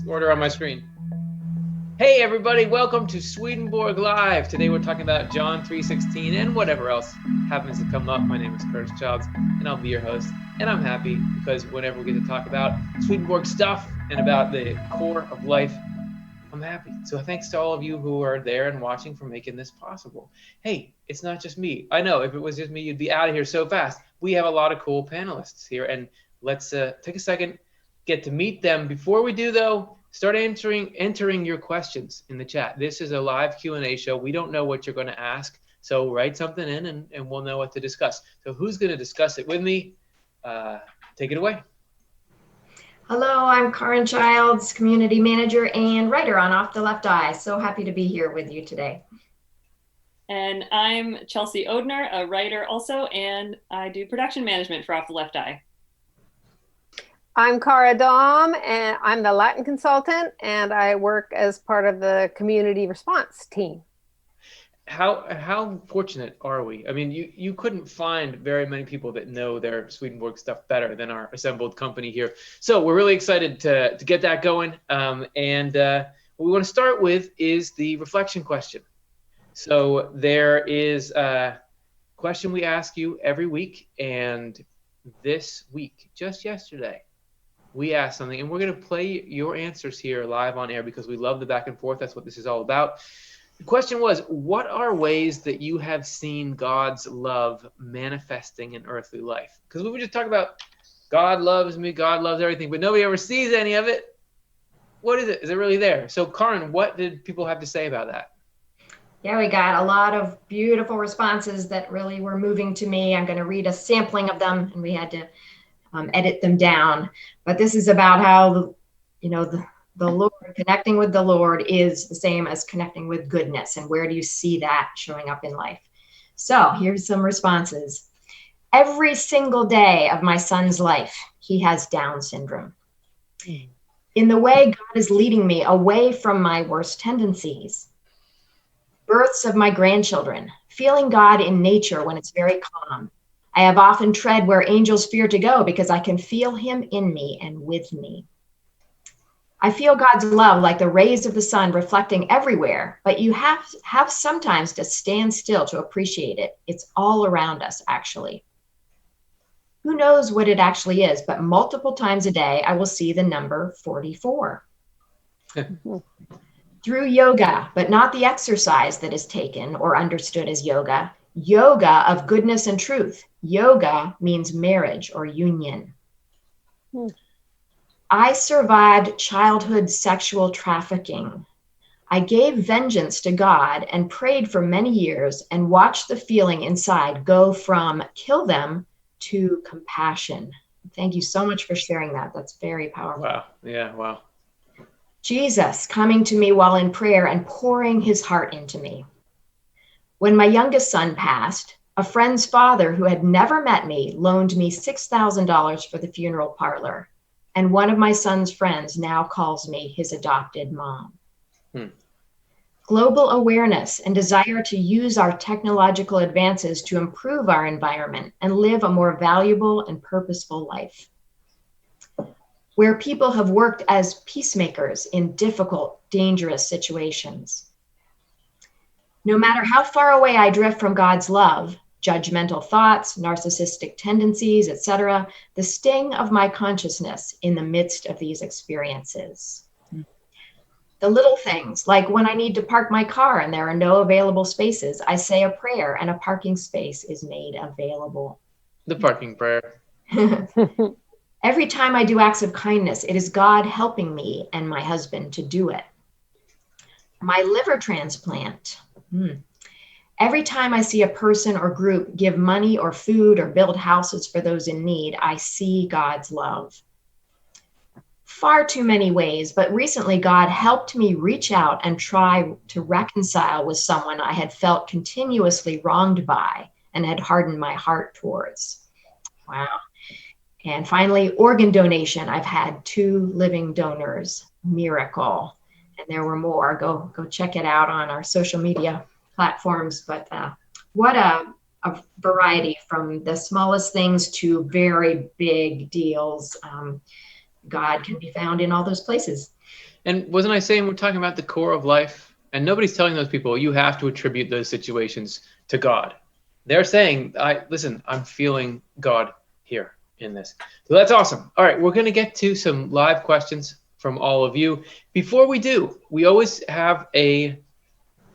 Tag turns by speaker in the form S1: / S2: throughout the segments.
S1: order on my screen. Hey everybody, welcome to Swedenborg Live. Today we're talking about John 3:16 and whatever else happens to come up. My name is Curtis Childs and I'll be your host. And I'm happy because whenever we get to talk about Swedenborg stuff and about the core of life, I'm happy. So thanks to all of you who are there and watching for making this possible. Hey, it's not just me. I know if it was just me, you'd be out of here so fast. We have a lot of cool panelists here, and let's take a second, get to meet them. Before we do, though, start entering your questions in the chat. This is a live Q&A show. We don't know what you're going to ask, so write something in and we'll know what to discuss. So who's going to discuss it with me? Take it away.
S2: Hello, I'm Karen Childs, Community Manager and writer on Off the Left Eye. So happy to be here with you today.
S3: And I'm Chelsea Odner, a writer also, and I do production management for Off the Left Eye.
S4: I'm Cara Dom, and I'm the Latin consultant, and I work as part of the community response team.
S1: How fortunate are we? I mean, you couldn't find very many people that know their Swedenborg stuff better than our assembled company here. So we're really excited to get that going. And what we want to start with is the reflection question. So there is a question we ask you every week, and this week, just yesterday, we asked something, and we're going to play your answers here live on air because we love the back and forth. That's what this is all about. The question was, what are ways that you have seen God's love manifesting in earthly life? Because we were just talking about God loves me, God loves everything, but nobody ever sees any of it. What is it? Is it really there? So, Karen, what did people have to say about that?
S2: Yeah, we got a lot of beautiful responses that really were moving to me. I'm going to read a sampling of them, and we had to edit them down. But this is about how, the Lord, connecting with the Lord is the same as connecting with goodness. And where do you see that showing up in life? So here's some responses. Every single day of my son's life, he has Down syndrome. In the way God is leading me away from my worst tendencies. Births of my grandchildren, feeling God in nature when it's very calm. I have often tread where angels fear to go because I can feel him in me and with me. I feel God's love like the rays of the sun reflecting everywhere, but you have sometimes to stand still to appreciate it. It's all around us, actually. Who knows what it actually is, but multiple times a day, I will see the number 44. Through yoga, but not the exercise that is taken or understood as yoga, yoga of goodness and truth. Yoga means marriage or union. I survived childhood sexual trafficking. I gave vengeance to God and prayed for many years and watched the feeling inside go from kill them to compassion. Thank you so much for sharing that. That's very powerful.
S1: Wow. Yeah, wow.
S2: Jesus coming to me while in prayer and pouring his heart into me. When my youngest son passed, a friend's father who had never met me loaned me $6,000 for the funeral parlor. And one of my son's friends now calls me his adopted mom. Global awareness and desire to use our technological advances to improve our environment and live a more valuable and purposeful life. Where people have worked as peacemakers in difficult, dangerous situations. No matter how far away I drift from God's love, judgmental thoughts, narcissistic tendencies, etc., the sting of my consciousness in the midst of these experiences. The little things, like when I need to park my car and there are no available spaces, I say a prayer and a parking space is made available.
S1: The parking prayer.
S2: Every time I do acts of kindness, it is God helping me and my husband to do it. My liver transplant. Every time I see a person or group give money or food or build houses for those in need, I see God's love. Far too many ways, but recently God helped me reach out and try to reconcile with someone I had felt continuously wronged by and had hardened my heart towards. Wow. And finally, organ donation. I've had 2 living donors. Miracle. And there were more. Go check it out on our social media platforms. But what a variety, from the smallest things to very big deals. God can be found in all those places.
S1: And wasn't I saying we're talking about the core of life? And nobody's telling those people you have to attribute those situations to God. They're saying, listen, I'm feeling God here in this. So that's awesome. All right, we're going to get to some live questions from all of you. Before we do, we always have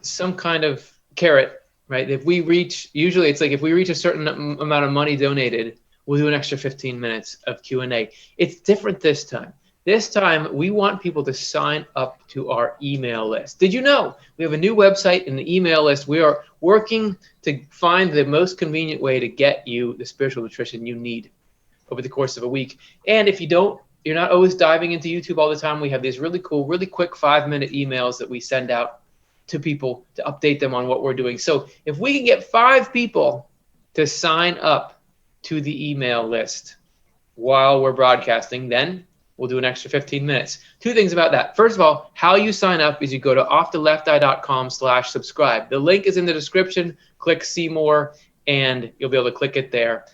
S1: some kind of carrot, right? If we reach, usually it's like if we reach a certain amount of money donated, we'll do an extra 15 minutes of Q&A. It's different this time. This time, we want people to sign up to our email list. Did you know we have a new website and the email list? We are working to find the most convenient way to get you the spiritual nutrition you need over the course of a week. And if you're not always diving into YouTube all the time, we have these really cool, really quick 5-minute emails that we send out to people to update them on what we're doing. So if we can get 5 people to sign up to the email list while we're broadcasting, then we'll do an extra 15 minutes. 2 things about that. First of all, how you sign up is you go to offthelefti.com/subscribe. The link is in the description. Click see more, and you'll be able to click it there.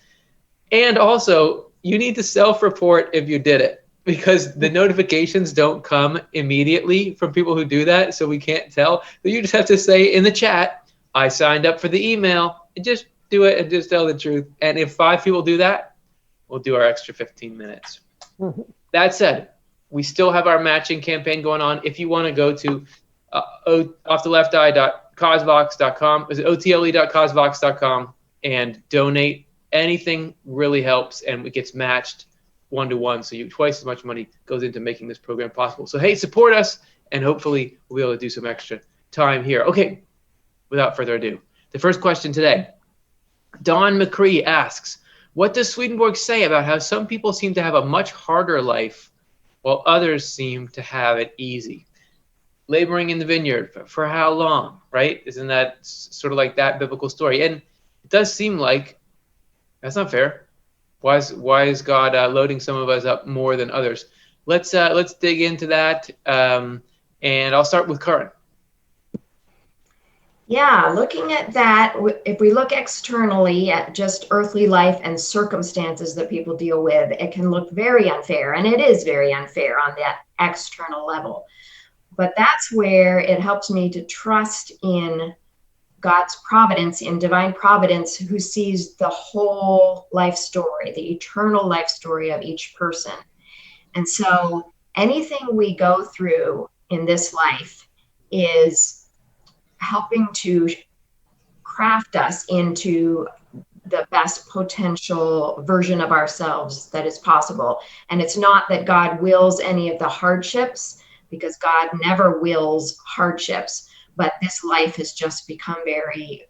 S1: And also, you need to self-report if you did it, because the notifications don't come immediately from people who do that, so we can't tell. So you just have to say in the chat, I signed up for the email, and just do it and just tell the truth. And if 5 people do that, we'll do our extra 15 minutes.
S4: Mhm.
S1: That said, we still have our matching campaign going on. If you want to go to offtheLeftEye.causevox.com, is it otle.causevox.com, and donate, anything really helps, and it gets matched 1-to-1, so twice as much money goes into making this program possible. So hey, support us, and hopefully we'll be able to do some extra time here. Okay, without further ado, the first question today. Don McCree asks, what does Swedenborg say about how some people seem to have a much harder life while others seem to have it easy? Laboring in the vineyard for how long, right? Isn't that sort of like that biblical story? And it does seem like that's not fair. Why is God loading some of us up more than others? Let's dig into that, and I'll start with Karin.
S2: Yeah, looking at that, if we look externally at just earthly life and circumstances that people deal with, it can look very unfair, and it is very unfair on that external level. But that's where it helps me to trust in God's providence, in divine providence, who sees the whole life story, the eternal life story of each person. And so anything we go through in this life is helping to craft us into the best potential version of ourselves that is possible. And it's not that God wills any of the hardships, because God never wills hardships, but this life has just become very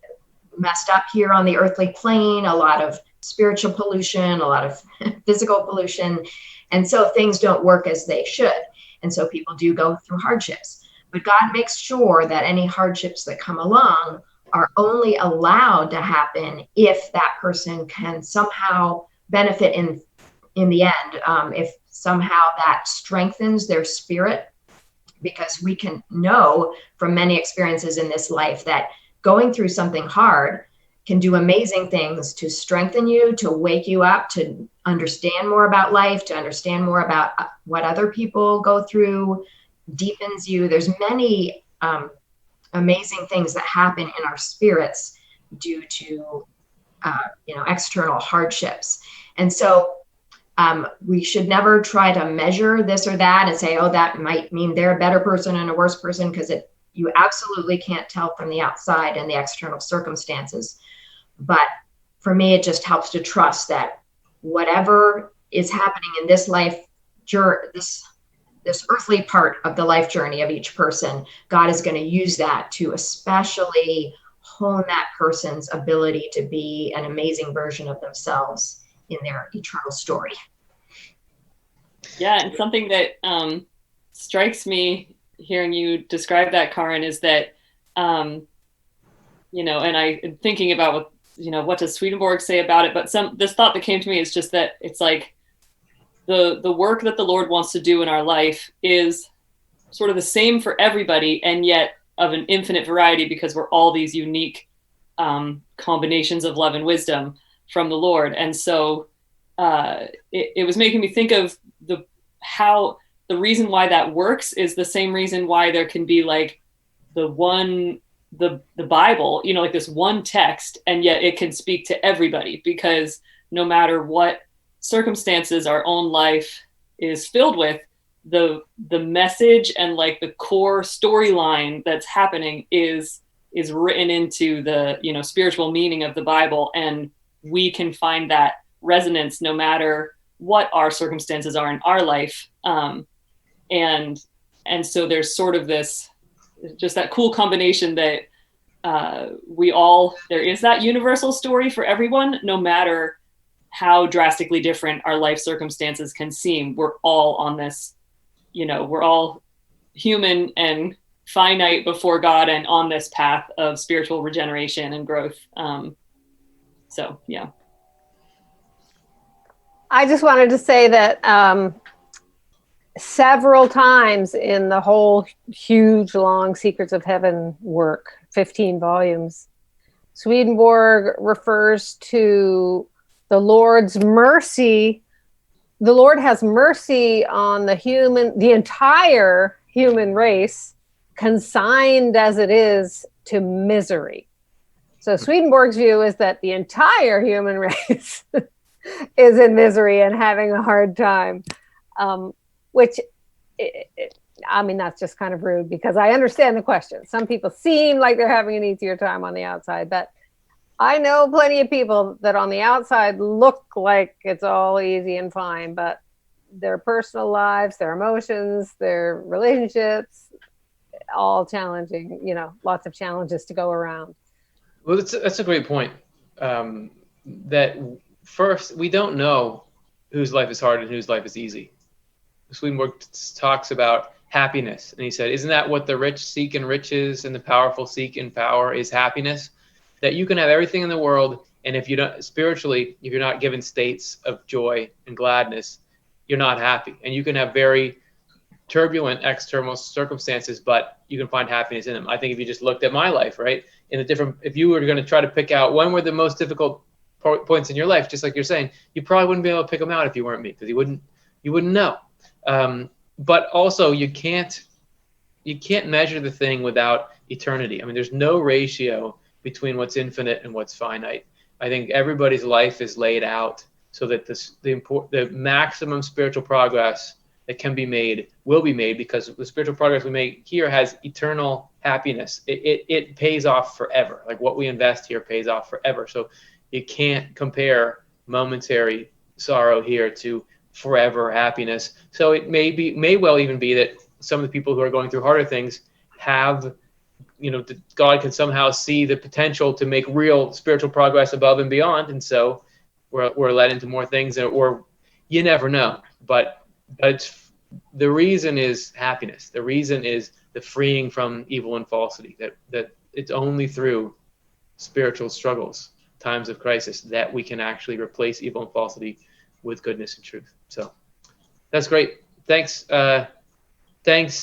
S2: messed up here on the earthly plane, a lot of spiritual pollution, a lot of physical pollution. And so things don't work as they should. And so people do go through hardships. But God makes sure that any hardships that come along are only allowed to happen if that person can somehow benefit in the end, if somehow that strengthens their spirit, because we can know from many experiences in this life that going through something hard can do amazing things to strengthen you, to wake you up, to understand more about life, to understand more about what other people go through, deepens you. There's many amazing things that happen in our spirits due to external hardships. And so we should never try to measure this or that and say, oh, that might mean they're a better person and a worse person, because you absolutely can't tell from the outside and the external circumstances. But for me, it just helps to trust that whatever is happening in this life, this earthly part of the life journey of each person, God is going to use that to especially hone that person's ability to be an amazing version of themselves in their eternal story.
S3: Yeah, and something that strikes me hearing you describe that, Karin, is that, and I'm thinking about what does Swedenborg say about it, but this thought that came to me is just that it's like, the work that the Lord wants to do in our life is sort of the same for everybody, and yet of an infinite variety, because we're all these unique combinations of love and wisdom from the Lord. And so it was making me think of how the reason why that works is the same reason why there can be like the Bible, you know, like this one text, and yet it can speak to everybody, because no matter what circumstances our own life is filled with, the message and like the core storyline that's happening is written into the, you know, spiritual meaning of the Bible, and we can find that resonance no matter what our circumstances are in our life. And so there's sort of this, just that cool combination that there is that universal story for everyone, no matter how drastically different our life circumstances can seem. We're all on this, you know, we're all human and finite before God and on this path of spiritual regeneration and growth. So, yeah.
S4: I just wanted to say that several times in the whole huge, long Secrets of Heaven work, 15 volumes, Swedenborg refers to the Lord's mercy. The Lord has mercy on the entire human race, consigned as it is to misery. So Swedenborg's view is that the entire human race is in misery and having a hard time, which, I mean, that's just kind of rude, because I understand the question. Some people seem like they're having an easier time on the outside, but I know plenty of people that on the outside look like it's all easy and fine, but their personal lives, their emotions, their relationships, all challenging, you know, lots of challenges to go around.
S1: Well, that's a great point. That first, we don't know whose life is hard and whose life is easy. Swedenborg talks about happiness, and he said, isn't that what the rich seek in riches and the powerful seek in power, is happiness? That you can have everything in the world, and if you don't, spiritually, if you're not given states of joy and gladness, you're not happy. And you can have very turbulent external circumstances, but you can find happiness in them. I think if you just looked at my life, right, if you were going to try to pick out when were the most difficult points in your life, just like you're saying, you probably wouldn't be able to pick them out if you weren't me, because you wouldn't know. But also you can't measure the thing without eternity. I mean, there's no ratio between what's infinite and what's finite. I think everybody's life is laid out so that the maximum spiritual progress that can be made will be made, because the spiritual progress we make here has eternal happiness. It pays off forever. Like what we invest here pays off forever. So you can't compare momentary sorrow here to forever happiness. So it may well even be that some of the people who are going through harder things have, you know, God can somehow see the potential to make real spiritual progress above and beyond, and so we're led into more things, or you never know. But the reason is happiness. The reason is the freeing from evil and falsity. That it's only through spiritual struggles, times of crisis, that we can actually replace evil and falsity with goodness and truth. So that's great. Thanks,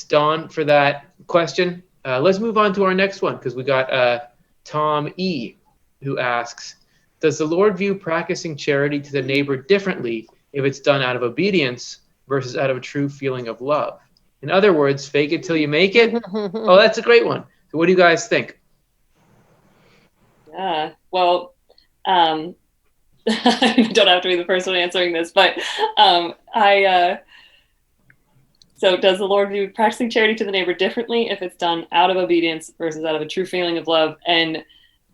S1: Dawn, for that question. Let's move on to our next one, because we got Tom E, who asks, does the Lord view practicing charity to the neighbor differently if it's done out of obedience versus out of a true feeling of love? In other words, fake it till you make it. Oh, that's a great one. So what do you guys think?
S3: Yeah, well, I don't have to be the first one answering this, but so does the Lord view practicing charity to the neighbor differently if it's done out of obedience versus out of a true feeling of love? And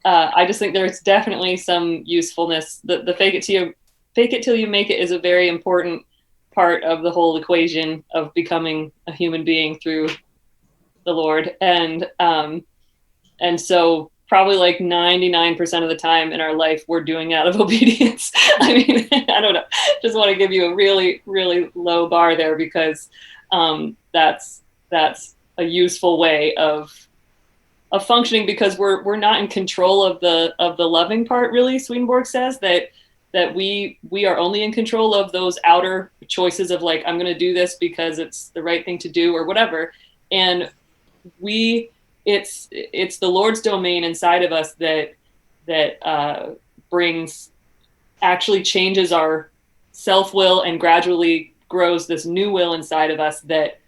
S3: I just think there's definitely some usefulness. The fake it till you make it is a very important part of the whole equation of becoming a human being through the Lord. And so probably like 99% of the time in our life, we're doing out of obedience. I mean, I don't know, just want to give you a really, really low bar there, because that's a useful way of functioning, because we're not in control of the loving part, really. Swedenborg says that we are only in control of those outer choices of like, I'm going to do this because it's the right thing to do or whatever. And it's the Lord's domain inside of us that actually changes our self-will and gradually grows this new will inside of us that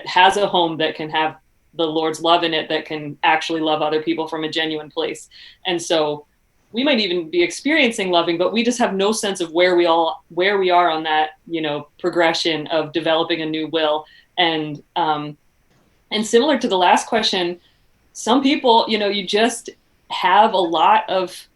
S3: has a home that can have the Lord's love in it, that can actually love other people from a genuine place. And so we might even be experiencing loving, but we just have no sense of where we are on that, progression of developing a new will. And similar to the last question, some people, you just have a lot of,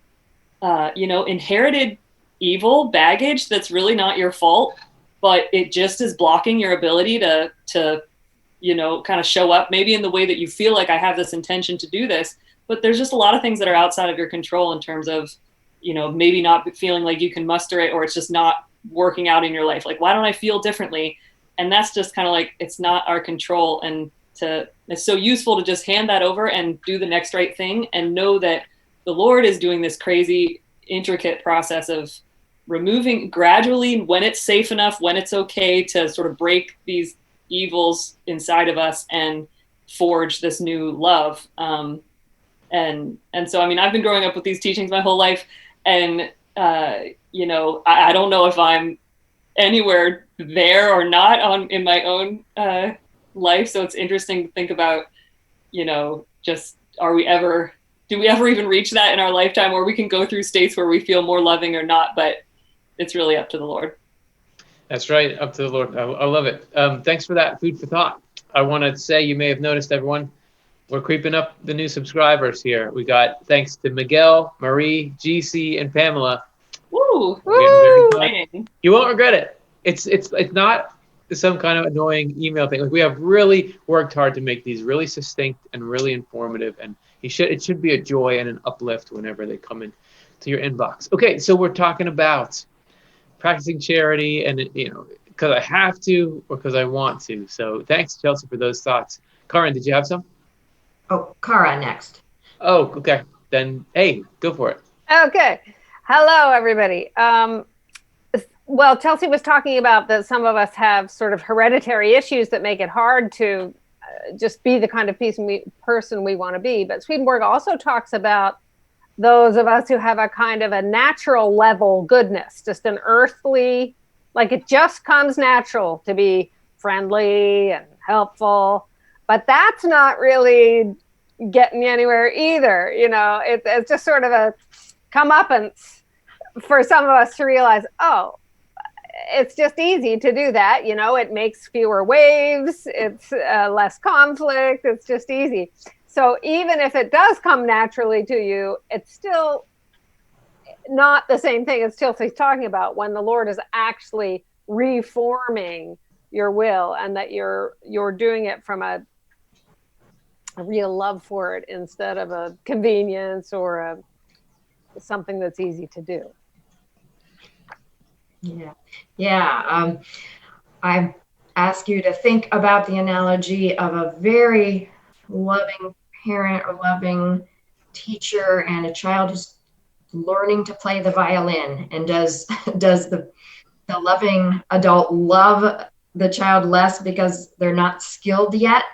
S3: inherited evil baggage that's really not your fault, but it just is blocking your ability to kind of show up maybe in the way that you feel like I have this intention to do this. But there's just a lot of things that are outside of your control in terms of, maybe not feeling like you can muster it, or it's just not working out in your life. Like, why don't I feel differently? And that's just kind of like, it's not our control. And it's so useful to just hand that over and do the next right thing and know that the Lord is doing this crazy, intricate process of removing gradually, when it's safe enough, when it's okay, to sort of break these evils inside of us and forge this new love. And so, I've been growing up with these teachings my whole life, and, I don't know if I'm anywhere there or not in my own life. So it's interesting to think about, just, do we ever even reach that in our lifetime, or we can go through states where we feel more loving or not, but it's really up to the Lord.
S1: That's right, up to the Lord. I love it. Thanks for that food for thought. I want to say, you may have noticed, everyone, we're creeping up the new subscribers here. We got, thanks to Miguel, Marie, GC, and Pamela.
S3: Woo!
S1: You won't regret it. It's not some kind of annoying email thing. Like, we have really worked hard to make these really succinct and really informative, and it should be a joy and an uplift whenever they come in to your inbox. Okay, so we're talking about practicing charity, and because I have to or because I want to. So thanks, Chelsea, for those thoughts. Karin, did you have some?
S2: Oh, Kara next.
S1: Oh, okay. Then, hey, go for it.
S4: Okay. Hello, everybody. Well, Chelsea was talking about that some of us have sort of hereditary issues that make it hard to just be the kind of person we want to be. But Swedenborg also talks about those of us who have a kind of a natural level goodness, just an earthly, like it just comes natural to be friendly and helpful. But that's not really getting you anywhere either. It's just sort of a comeuppance for some of us to realize, oh, it's just easy to do that. It makes fewer waves. It's less conflict. It's just easy. So even if it does come naturally to you, it's still not the same thing as Chelsea's talking about, when the Lord is actually reforming your will, and that you're doing it from a real love for it instead of a convenience or something that's easy to do.
S2: Yeah. I ask you to think about the analogy of a very loving parent or loving teacher and a child who's learning to play the violin. And does the loving adult love the child less because they're not skilled yet,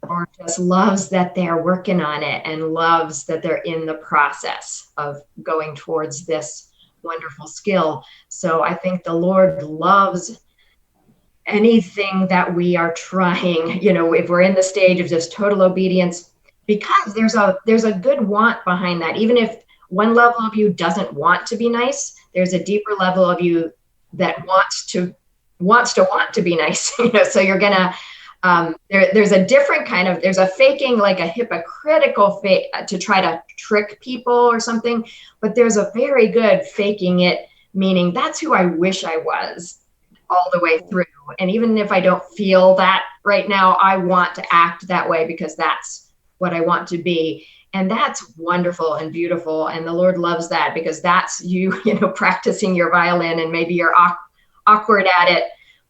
S2: or just loves that they're working on it and loves that they're in the process of going towards this wonderful skill? So I think the Lord loves anything that we are trying, if we're in the stage of just total obedience, because there's a good want behind that. Even if one level of you doesn't want to be nice, there's a deeper level of you that wants to want to be nice. So you're gonna there's a different kind of, there's a faking, like a hypocritical fake to try to trick people or something, but there's a very good faking it, meaning that's who I wish I was all the way through. And even if I don't feel that right now, I want to act that way because that's what I want to be. And that's wonderful and beautiful. And the Lord loves that, because that's you practicing your violin, and maybe you're awkward at it,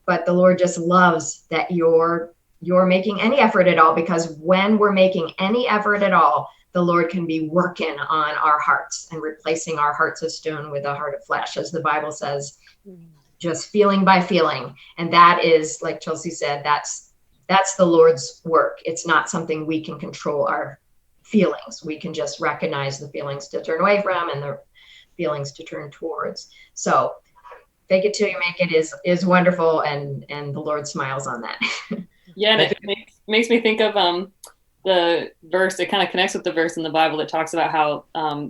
S2: but the Lord just loves that you're making any effort at all, because when we're making any effort at all, the Lord can be working on our hearts and replacing our hearts of stone with a heart of flesh, as the Bible says, just feeling by feeling. And that is, like Chelsea said, that's the Lord's work. It's not something we can control our feelings. We can just recognize the feelings to turn away from and the feelings to turn towards. So fake it till you make it is wonderful, and the Lord smiles on that.
S3: Yeah, and it makes me think of the verse. It kind of connects with the verse in the Bible that talks about how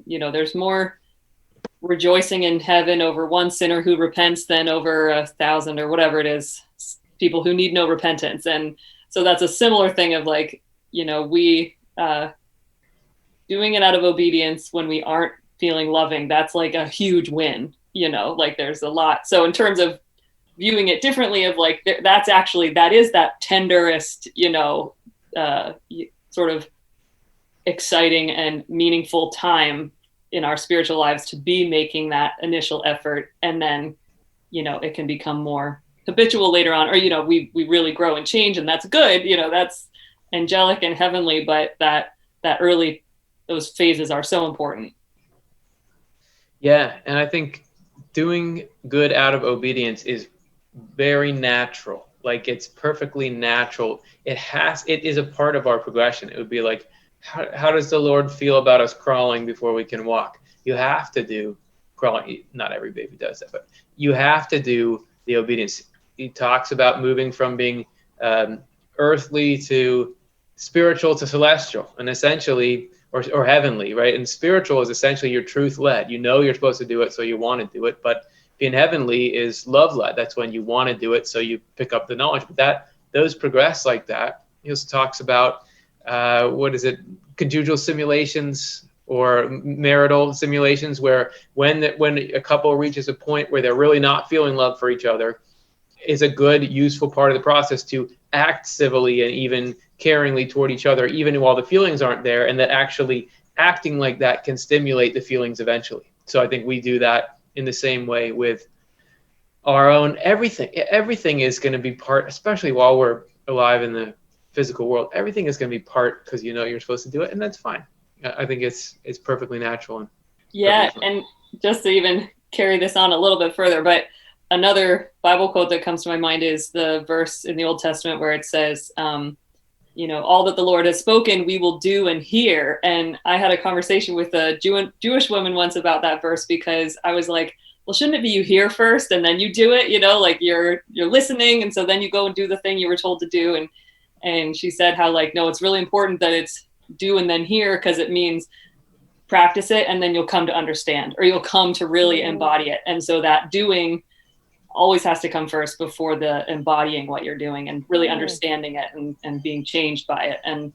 S3: there's more rejoicing in heaven over one sinner who repents than over 1,000 or whatever it is, people who need no repentance. And so that's a similar thing of like, we doing it out of obedience when we aren't feeling loving, that's like a huge win, like there's a lot. So in terms of viewing it differently of like, that is that tenderest, sort of exciting and meaningful time in our spiritual lives to be making that initial effort. And then, it can become more habitual later on, or, we really grow and change, and that's good, that's angelic and heavenly, but that early, those phases are so important.
S1: Yeah. And I think doing good out of obedience is very natural. Like, it's perfectly natural. It is a part of our progression. It would be like, how does the Lord feel about us crawling before we can walk? You have to do crawling. Not every baby does that, but you have to do the obedience. He talks about moving from being earthly to spiritual to celestial, and essentially, or heavenly, right? And spiritual is essentially you're truth-led. You're supposed to do it, so you want to do it. But being heavenly is love-led. That's when you want to do it, so you pick up the knowledge. But those progress like that. He also talks about conjugal simulations or marital simulations, where when a couple reaches a point where they're really not feeling love for each other, is a good, useful part of the process to act civilly and even caringly toward each other, even while the feelings aren't there, and that actually acting like that can stimulate the feelings eventually. So I think we do that in the same way with our own everything. Everything is going to be part, especially while we're alive in the physical world, everything is going to be part because you're supposed to do it, and that's fine. I think it's perfectly natural.
S3: And just to even carry this on a little bit further, but another Bible quote that comes to my mind is the verse in the Old Testament where it says, all that the Lord has spoken, we will do and hear. And I had a conversation with a Jewish woman once about that verse, because I was like, well, shouldn't it be you hear first and then you do it? Like you're listening, and so then you go and do the thing you were told to do. And she said how, like, no, it's really important that it's do and then hear, because it means practice it and then you'll come to understand, or you'll come to really embody it. And so that doing always has to come first before the embodying what you're doing and really understanding it and being changed by it. And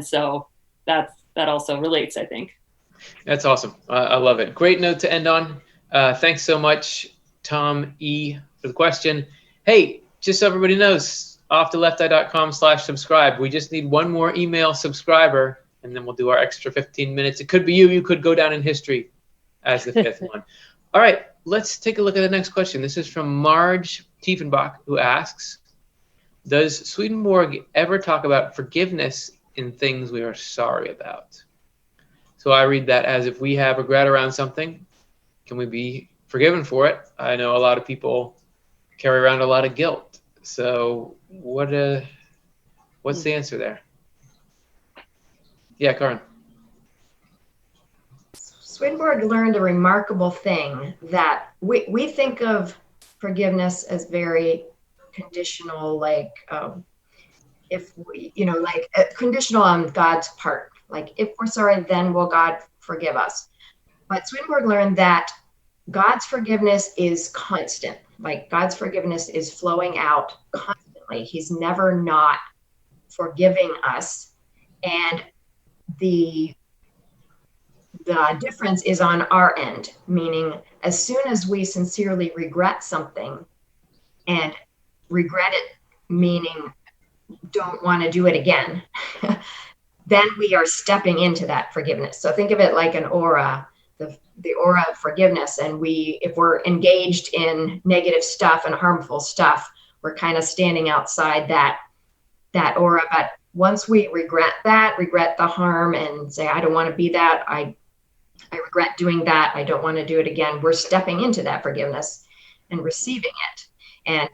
S3: so that also relates, I think.
S1: That's awesome. I love it. Great note to end on. Thanks so much, Tom E., for the question. Hey, just so everybody knows, offthelefti.com/subscribe. We just need one more email subscriber, and then we'll do our extra 15 minutes. It could be you. You could go down in history as the fifth one. All right, let's take a look at the next question. This is from Marge Tiefenbach, who asks, does Swedenborg ever talk about forgiveness in things we are sorry about? So I read that as, if we have regret around something, can we be forgiven for it? I know a lot of people carry around a lot of guilt. So what's the answer there? Yeah, Karin.
S2: Swedenborg learned a remarkable thing, that we think of forgiveness as very conditional, like if we, like conditional on God's part. Like, if we're sorry, then will God forgive us? But Swedenborg learned that God's forgiveness is constant. Like, God's forgiveness is flowing out constantly. He's never not forgiving us. And the difference is on our end, meaning as soon as we sincerely regret something, and regret it meaning don't want to do it again, then we are stepping into that forgiveness. So think of it like an aura, the aura of forgiveness. And if we're engaged in negative stuff and harmful stuff, we're kind of standing outside that aura. But once we regret the harm, and say, I don't want to be that, I regret doing that, I don't want to do it again, we're stepping into that forgiveness and receiving it. And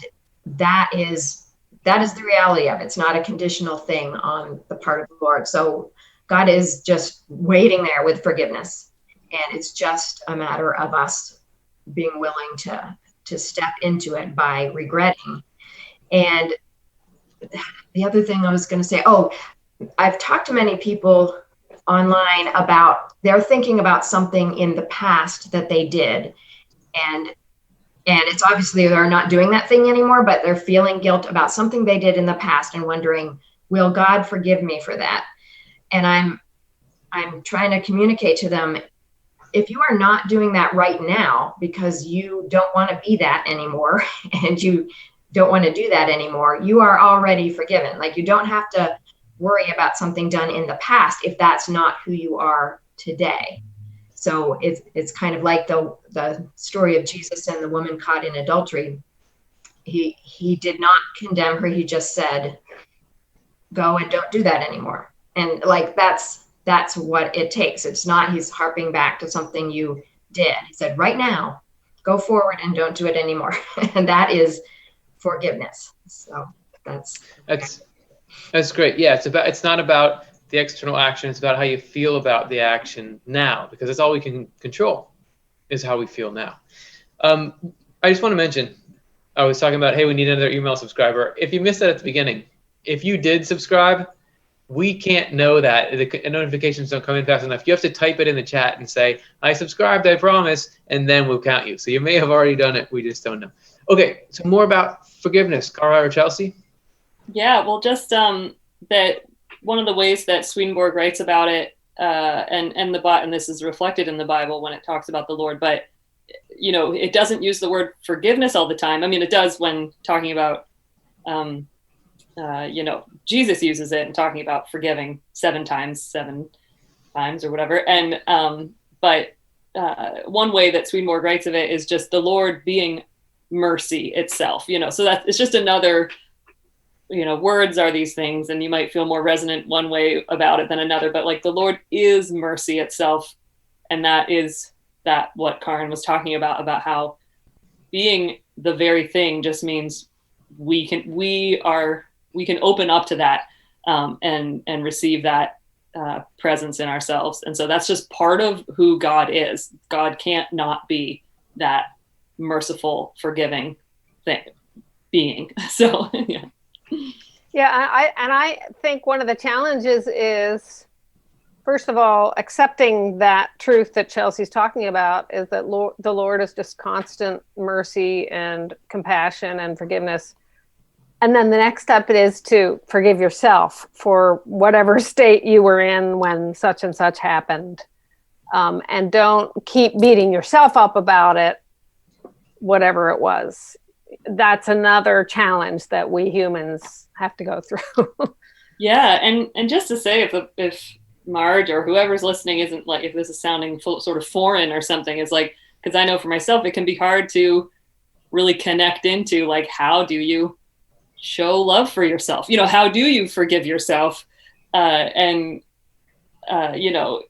S2: that is the reality of it. It's not a conditional thing on the part of the Lord. So God is just waiting there with forgiveness. And it's just a matter of us being willing to to step into it by regretting. And the other thing I was going to say, I've talked to many people online about they're thinking about something in the past that they did, and it's obviously they're not doing that thing anymore, but they're feeling guilt about something they did in the past and wondering, will God forgive me for that? And I'm trying to communicate to them, if you are not doing that right now because you don't want to be that anymore and you don't want to do that anymore, you are already forgiven. Like, you don't have to worry about something done in the past if that's not who you are today. So it's kind of like the story of Jesus and the woman caught in adultery. He did not condemn her. He just said, go and don't do that anymore. And like, that's what it takes. It's not he's harping back to something you did. He said, right now, go forward and don't do it anymore. And that is forgiveness. So
S1: that's great. Yeah, it's not about the external action. It's about how you feel about the action now, because that's all we can control is how we feel now. I just want to mention, I was talking about, hey, we need another email subscriber. If you missed that at the beginning, if you did subscribe, we can't know that. The notifications don't come in fast enough. You have to type it in the chat and say, I subscribed, I promise, and then we'll count you. So you may have already done it. We just don't know. Okay, so more about forgiveness. Cara or Chelsea?
S3: Yeah, well, just that one of the ways that Swedenborg writes about it, and this is reflected in the Bible when it talks about the Lord, but it doesn't use the word forgiveness all the time. I mean, it does when talking about, Jesus uses it and talking about forgiving 7 times or whatever. And but one way that Swedenborg writes of it is just the Lord being mercy itself. So that it's just another. Words are these things, and you might feel more resonant one way about it than another, but like the Lord is mercy itself. And that is what Karin was talking about how being the very thing just means we can open up to that, and receive that presence in ourselves. And so that's just part of who God is. God can't not be that merciful, forgiving being. So, yeah.
S4: Yeah, I think one of the challenges is, first of all, accepting that truth that Chelsea's talking about is that the Lord is just constant mercy and compassion and forgiveness. And then the next step is to forgive yourself for whatever state you were in when such and such happened. And don't keep beating yourself up about it, whatever it was. That's another challenge that we humans have to go through.
S3: Yeah, and just to say, if Marge or whoever's listening isn't like, if this is sounding sort of foreign or something, it's like, because I know for myself, it can be hard to really connect into, like, how do you show love for yourself? How do you forgive yourself? Is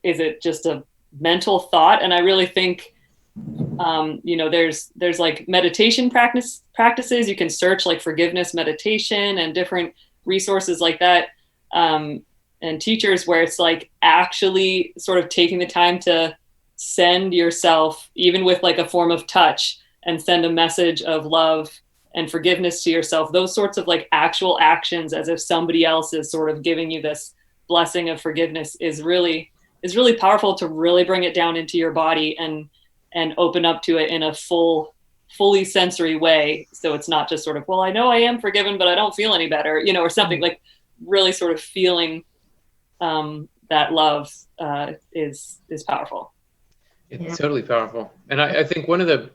S3: it just a mental thought? And I really think, there's like meditation practices. You can search like forgiveness meditation and different resources like that. And teachers where it's like actually sort of taking the time to send yourself, even with like a form of touch, and send a message of love and forgiveness to yourself. Those sorts of like actual actions, as if somebody else is sort of giving you this blessing of forgiveness, is really powerful to really bring it down into your body and open up to it in a fully sensory way. So it's not just sort of, well, I know I am forgiven, but I don't feel any better, or something. Like really sort of feeling that love is powerful.
S1: It's totally powerful. And I think one of the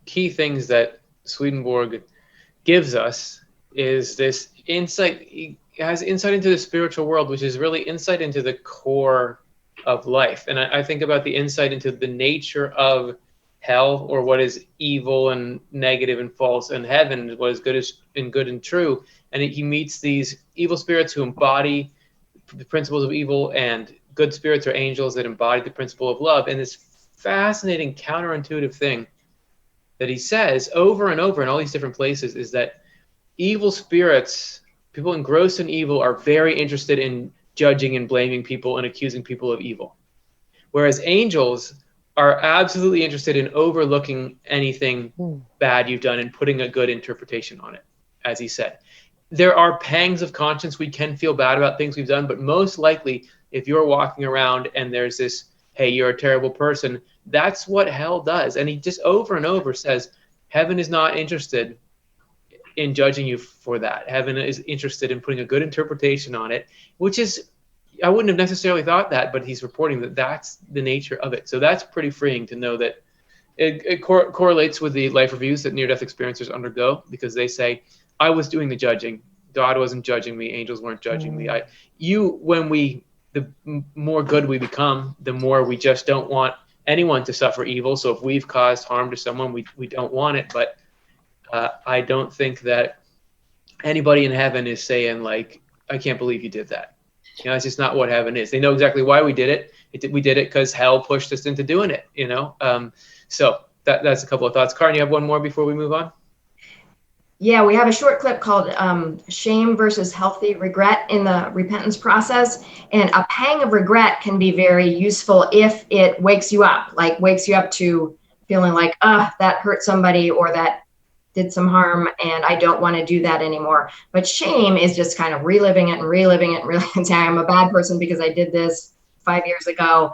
S1: key things that Swedenborg gives us is this insight. He has insight into the spiritual world, which is really insight into the core of life. And I think about the insight into the nature of hell, or what is evil and negative and false, and heaven, what is good and true. And he meets these evil spirits who embody the principles of evil, and good spirits or angels that embody the principle of love. And this fascinating counterintuitive thing that he says over and over in all these different places is that evil spirits, people engrossed in evil, are very interested in judging and blaming people and accusing people of evil. Whereas angels are absolutely interested in overlooking anything bad you've done and putting a good interpretation on it, as he said. There are pangs of conscience. We can feel bad about things we've done, but most likely, if you're walking around and there's this, hey, you're a terrible person, that's what hell does. And he just over and over says, heaven is not interested in judging you for that. Heaven is interested in putting a good interpretation on it, which is, I wouldn't have necessarily thought that, but he's reporting that that's the nature of it. So that's pretty freeing to know that it correlates with the life reviews that near-death experiencers undergo, because they say, I was doing the judging. God wasn't judging me. Angels weren't judging me. The more good we become, the more we just don't want anyone to suffer evil. So if we've caused harm to someone, we don't want it. But I don't think that anybody in heaven is saying, like, I can't believe you did that. You know, it's just not what heaven is. They know exactly why we did it. We did it because hell pushed us into doing it, you know? So that's a couple of thoughts. Karin, you have one more before we move on?
S2: Yeah, we have a short clip called Shame versus Healthy Regret in the repentance process. And a pang of regret can be very useful if it wakes you up to feeling like, that hurt somebody or that did some harm and I don't want to do that anymore. But shame is just kind of reliving it and saying, I'm a bad person because I did this 5 years ago.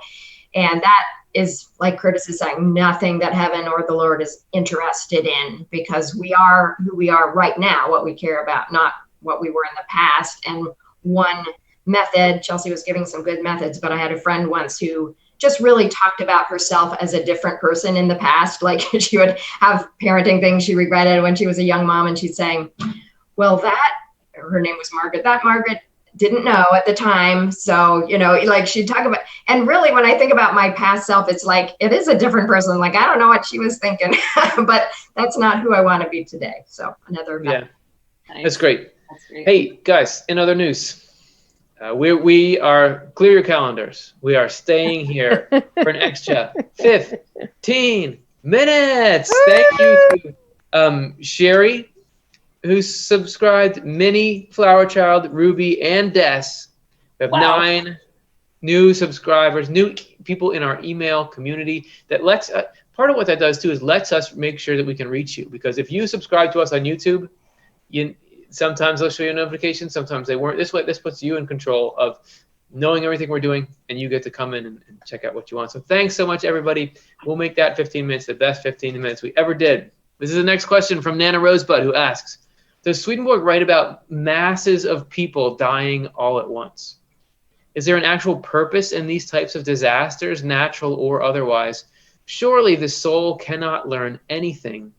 S2: And that is, like Curtis is saying, nothing that heaven or the Lord is interested in, because we are who we are right now, what we care about, not what we were in the past. And one method, Chelsea was giving some good methods, but I had a friend once who just really talked about herself as a different person in the past. Like she would have parenting things she regretted when she was a young mom, and she's saying, well, her name was Margaret, that Margaret didn't know at the time. So, you know, like she'd talk about, and really when I think about my past self, it's like, it is a different person. Like, I don't know what she was thinking, but that's not who I want to be today. So another method.
S1: Yeah, nice. That's great. Hey guys, in other news, we are, clear your calendars. We are staying here for an extra 15 minutes. Thank you to Sherry, who's subscribed, Minnie, Flower Child, Ruby, and Des. We have 9 new subscribers, new people in our email community. That lets part of what that does too is lets us make sure that we can reach you. Because if you subscribe to us on YouTube, sometimes they'll show you a notification, sometimes they won't. This puts you in control of knowing everything we're doing, and you get to come in and check out what you want. So thanks so much, everybody. We'll make that 15 minutes the best 15 minutes we ever did. This is the next question from Nana Rosebud, who asks, does Swedenborg write about masses of people dying all at once? Is there an actual purpose in these types of disasters, natural or otherwise? Surely the soul cannot learn anything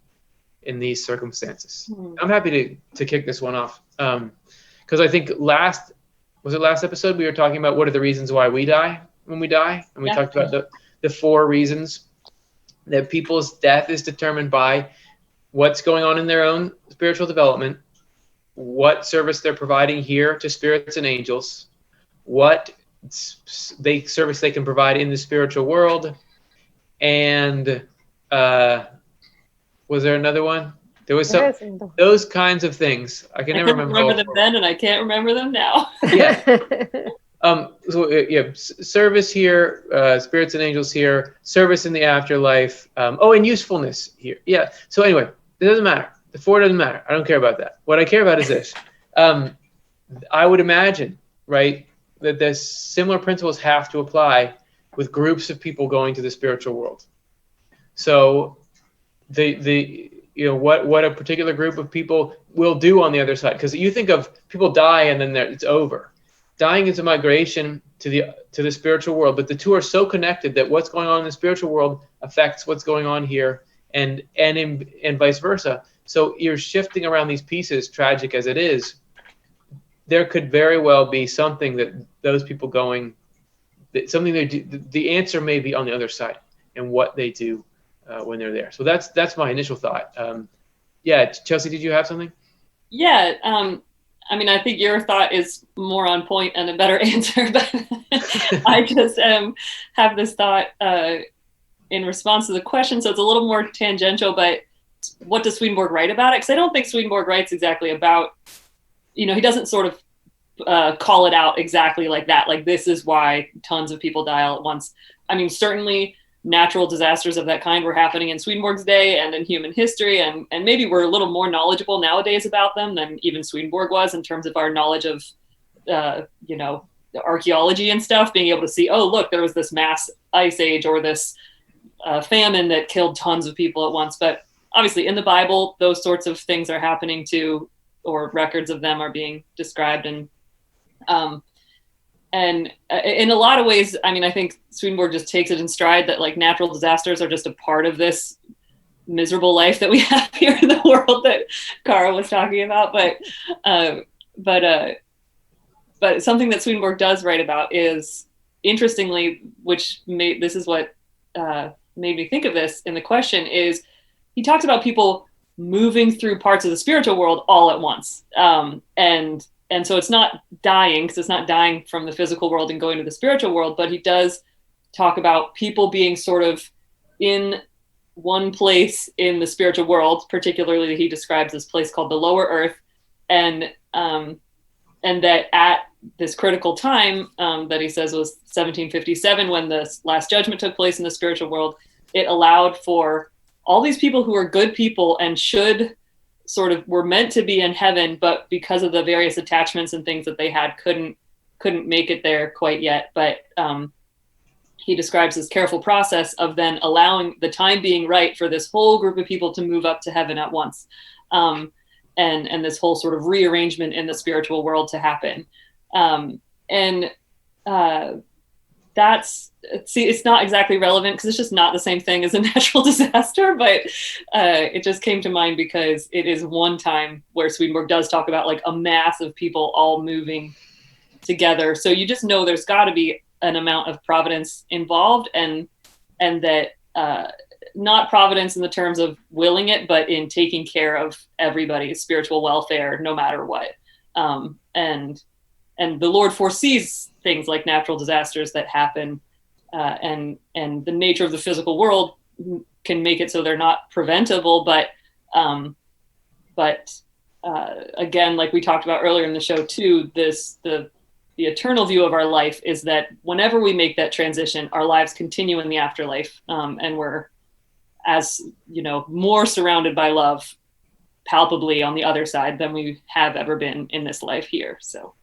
S1: in these circumstances. I'm happy to kick this one off, because I think last episode we were talking about what are the reasons why we die when we die, and we talked about the 4 reasons that people's death is determined by what's going on in their own spiritual development, what service they're providing here to spirits and angels, what service they can provide in the spiritual world, and was there another one? There was those kinds of things. I can never remember
S3: them then, and I can't remember them now.
S1: Yeah. Service here, spirits and angels here, service in the afterlife. And usefulness here. Yeah. So anyway, it doesn't matter. The 4 doesn't matter. I don't care about that. What I care about is this. I would imagine, right, that the similar principles have to apply with groups of people going to the spiritual world. So what a particular group of people will do on the other side, because you think of people die and then it's over. Dying is a migration to the spiritual world, but the two are so connected that what's going on in the spiritual world affects what's going on here, and vice versa. So you're shifting around these pieces, tragic as it is. There could very well be something that those people going, something they do. The answer may be on the other side and what they do when they're there. So that's my initial thought. Chelsea, did you have something?
S3: Yeah. I think your thought is more on point and a better answer, but I just have this thought in response to the question. So it's a little more tangential, but what does Swedenborg write about it? Because I don't think Swedenborg writes exactly about, he doesn't sort of call it out exactly like that. Like, this is why tons of people die all at once. I mean, certainly natural disasters of that kind were happening in Swedenborg's day and in human history, and maybe we're a little more knowledgeable nowadays about them than even Swedenborg was in terms of our knowledge of the archaeology and stuff, being able to see, oh, look, there was this mass ice age or this famine that killed tons of people at once. But obviously in the Bible, those sorts of things are happening too, or records of them are being described. And in a lot of ways, I mean, I think Swedenborg just takes it in stride that like natural disasters are just a part of this miserable life that we have here in the world that Cara was talking about. But something that Swedenborg does write about is, interestingly, this is what made me think of this in the question, is he talks about people moving through parts of the spiritual world all at once. And so it's not dying, because it's not dying from the physical world and going to the spiritual world, but he does talk about people being sort of in one place in the spiritual world, particularly he describes this place called the lower earth, and that at this critical time that he says was 1757, when the Last Judgment took place in the spiritual world, it allowed for all these people who are good people and were meant to be in heaven, but because of the various attachments and things that they had, couldn't make it there quite yet. But he describes this careful process of then allowing the time being right for this whole group of people to move up to heaven at once. And this whole sort of rearrangement in the spiritual world to happen. It's not exactly relevant because it's just not the same thing as a natural disaster, but it just came to mind because it is one time where Swedenborg does talk about like a mass of people all moving together. So you just know there's got to be an amount of providence involved, and that not providence in the terms of willing it, but in taking care of everybody's spiritual welfare, no matter what. And the Lord foresees things like natural disasters that happen, and the nature of the physical world can make it so they're not preventable. But again, like we talked about earlier in the show too, the eternal view of our life is that whenever we make that transition, our lives continue in the afterlife, and we're, as you know, more surrounded by love palpably on the other side than we have ever been in this life here. So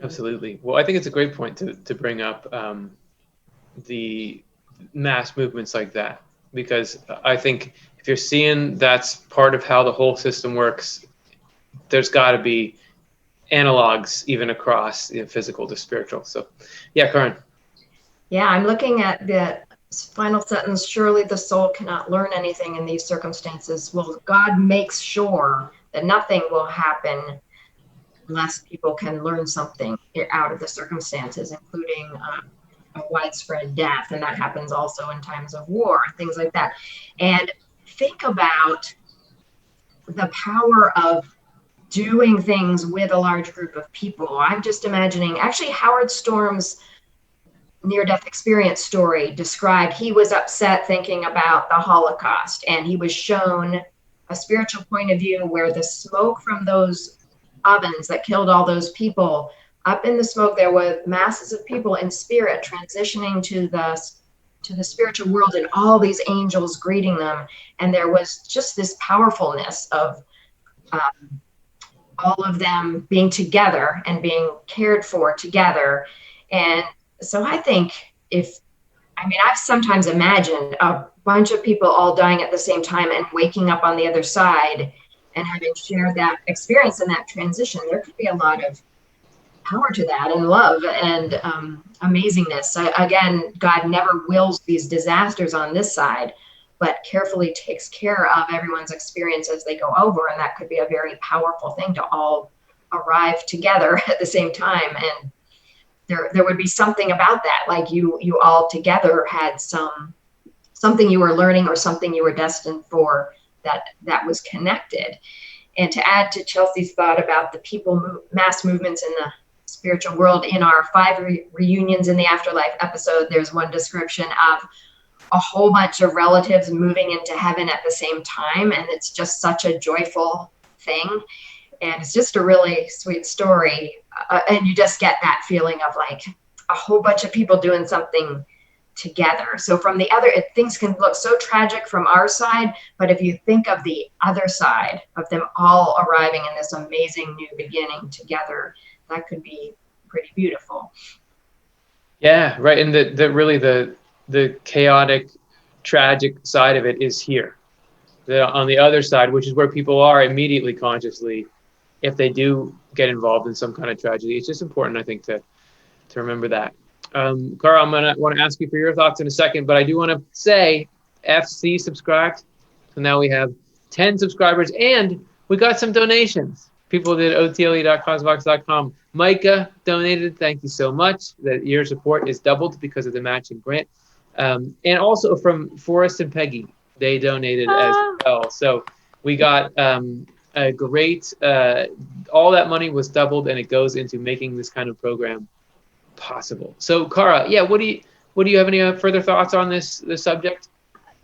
S1: absolutely. Well, I think it's a great point to bring up the mass movements like that, because I think if you're seeing that's part of how the whole system works, there's got to be analogs even across physical to spiritual. So yeah, Karin.
S2: Yeah, I'm looking at the final sentence. Surely the soul cannot learn anything in these circumstances. Well, God makes sure that nothing will happen unless people can learn something out of the circumstances, including a widespread death. And that happens also in times of war, things like that. And think about the power of doing things with a large group of people. I'm just imagining, actually, Howard Storm's near-death experience story described, he was upset thinking about the Holocaust, and he was shown a spiritual point of view where the smoke from those ovens that killed all those people, up in the smoke there were masses of people in spirit transitioning to the spiritual world, and all these angels greeting them. And there was just this powerfulness of all of them being together and being cared for together. And so I think I've sometimes imagined a bunch of people all dying at the same time and waking up on the other side and having shared that experience and that transition. There could be a lot of power to that, and love and amazingness. Again, God never wills these disasters on this side, but carefully takes care of everyone's experience as they go over. And that could be a very powerful thing to all arrive together at the same time. And there would be something about that, like you all together had something you were learning or something you were destined for that was connected. And to add to Chelsea's thought about the mass movements in the spiritual world, in our 5 reunions in the afterlife episode, there's one description of a whole bunch of relatives moving into heaven at the same time. And it's just such a joyful thing. And it's just a really sweet story. And you just get that feeling of like a whole bunch of people doing something together. So from the other, things can look so tragic from our side, but if you think of the other side of them all arriving in this amazing new beginning together, that could be pretty beautiful.
S1: Yeah, right. And really the chaotic, tragic side of it is here. On the other side, which is where people are immediately consciously, if they do get involved in some kind of tragedy, it's just important, I think, to remember that. Cara, I'm gonna want to ask you for your thoughts in a second, but I do want to say FC subscribed. So now we have 10 subscribers, and we got some donations. People did otle.cosvox.com. Micah donated. Thank you so much. That your support is doubled because of the matching grant. And also from Forrest and Peggy, they donated as well. So we got a great, all that money was doubled, and it goes into making this kind of program possible. So Cara, yeah, what do you have any further thoughts on this subject?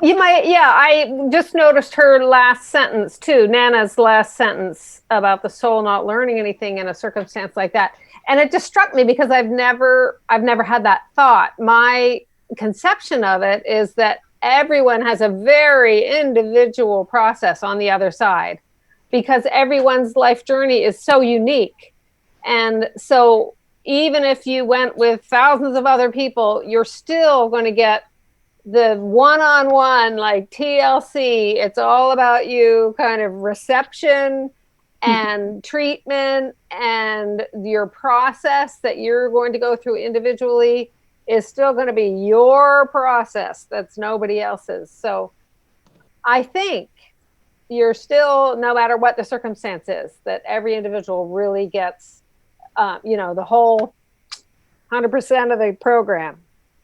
S4: I just noticed her last sentence too, Nana's last sentence about the soul not learning anything in a circumstance like that. And it just struck me because I've never had that thought. My conception of it is that everyone has a very individual process on the other side, because everyone's life journey is so unique. And so even if you went with thousands of other people, you're still going to get the one-on-one, like TLC, it's all about you kind of reception and treatment, and your process that you're going to go through individually is still going to be your process. That's nobody else's. So I think you're still, no matter what the circumstance is, that every individual really gets, the whole 100% of the program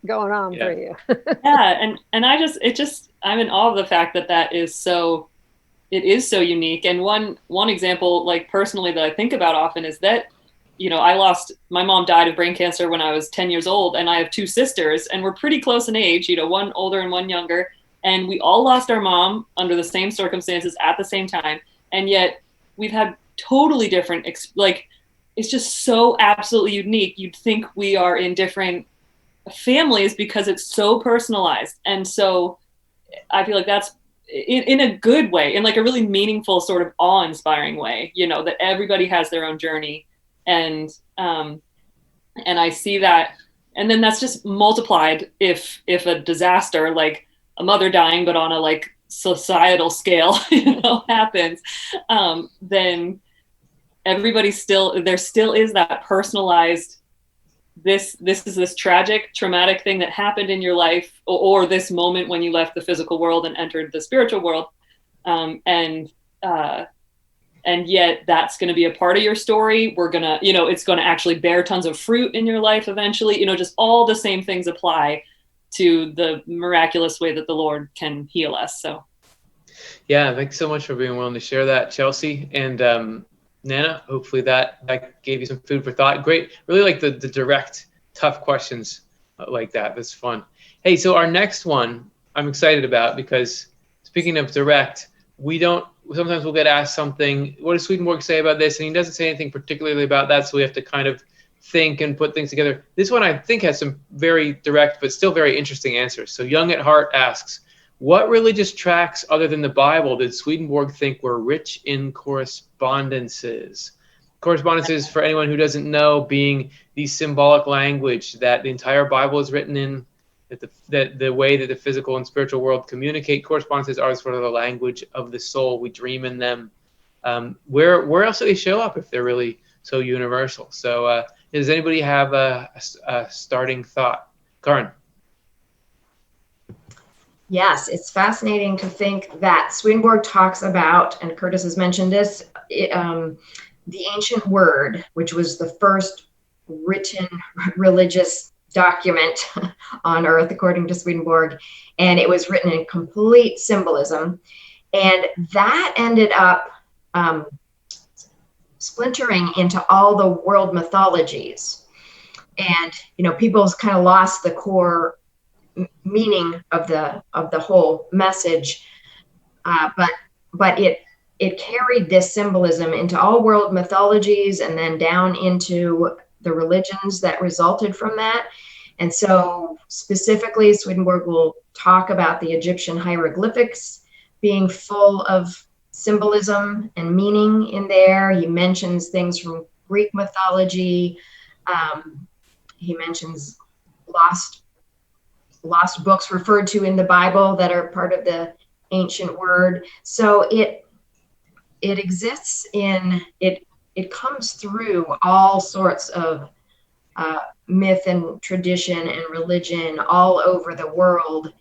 S4: going on for you.
S3: Yeah. And I'm in awe of the fact that it is so unique. And one example, like personally, that I think about often is that, my mom died of brain cancer when I was 10 years old, and I have two sisters, and we're pretty close in age, one older and one younger. And we all lost our mom under the same circumstances at the same time. And yet we've had totally different, it's just so absolutely unique. You'd think we are in different families because it's so personalized. And so I feel like that's in a good way, in like a really meaningful sort of awe-inspiring way, that everybody has their own journey. And I see that. And then that's just multiplied if a disaster, like a mother dying, but on a like societal scale, happens, then everybody there still is that personalized, this is this tragic, traumatic thing that happened in your life, or this moment when you left the physical world and entered the spiritual world. And yet that's going to be a part of your story. We're going to, it's going to actually bear tons of fruit in your life eventually. Just all the same things apply to the miraculous way that the Lord can heal us. So.
S1: Yeah. Thanks so much for being willing to share that, Chelsea. And Nana, hopefully that gave you some food for thought. Great. Really like the direct, tough questions like that. That's fun. Hey, so our next one I'm excited about, because speaking of direct, sometimes we'll get asked something, what does Swedenborg say about this? And he doesn't say anything particularly about that. So we have to kind of think and put things together. This one I think has some very direct, but still very interesting answers. So Young at Heart asks, what religious tracts other than the Bible did Swedenborg think were rich in correspondences? Correspondences, for anyone who doesn't know, being the symbolic language that the entire Bible is written in, that the way that the physical and spiritual world communicate. Correspondences are sort of the language of the soul. We dream in them. Where else do they show up if they're really so universal? So does anybody have a starting thought? Karin.
S2: Yes, it's fascinating to think that Swedenborg talks about, and Curtis has mentioned this, the ancient word, which was the first written religious document on earth, according to Swedenborg, and it was written in complete symbolism. And that ended up splintering into all the world mythologies. And, people kind of lost the core meaning of the whole message, but it carried this symbolism into all world mythologies, and then down into the religions that resulted from that. And so specifically, Swedenborg will talk about the Egyptian hieroglyphics being full of symbolism and meaning in there. He mentions things from Greek mythology. He mentions lost books referred to in the Bible that are part of the ancient word. So it exists in it. It comes through all sorts of myth and tradition and religion all over the world.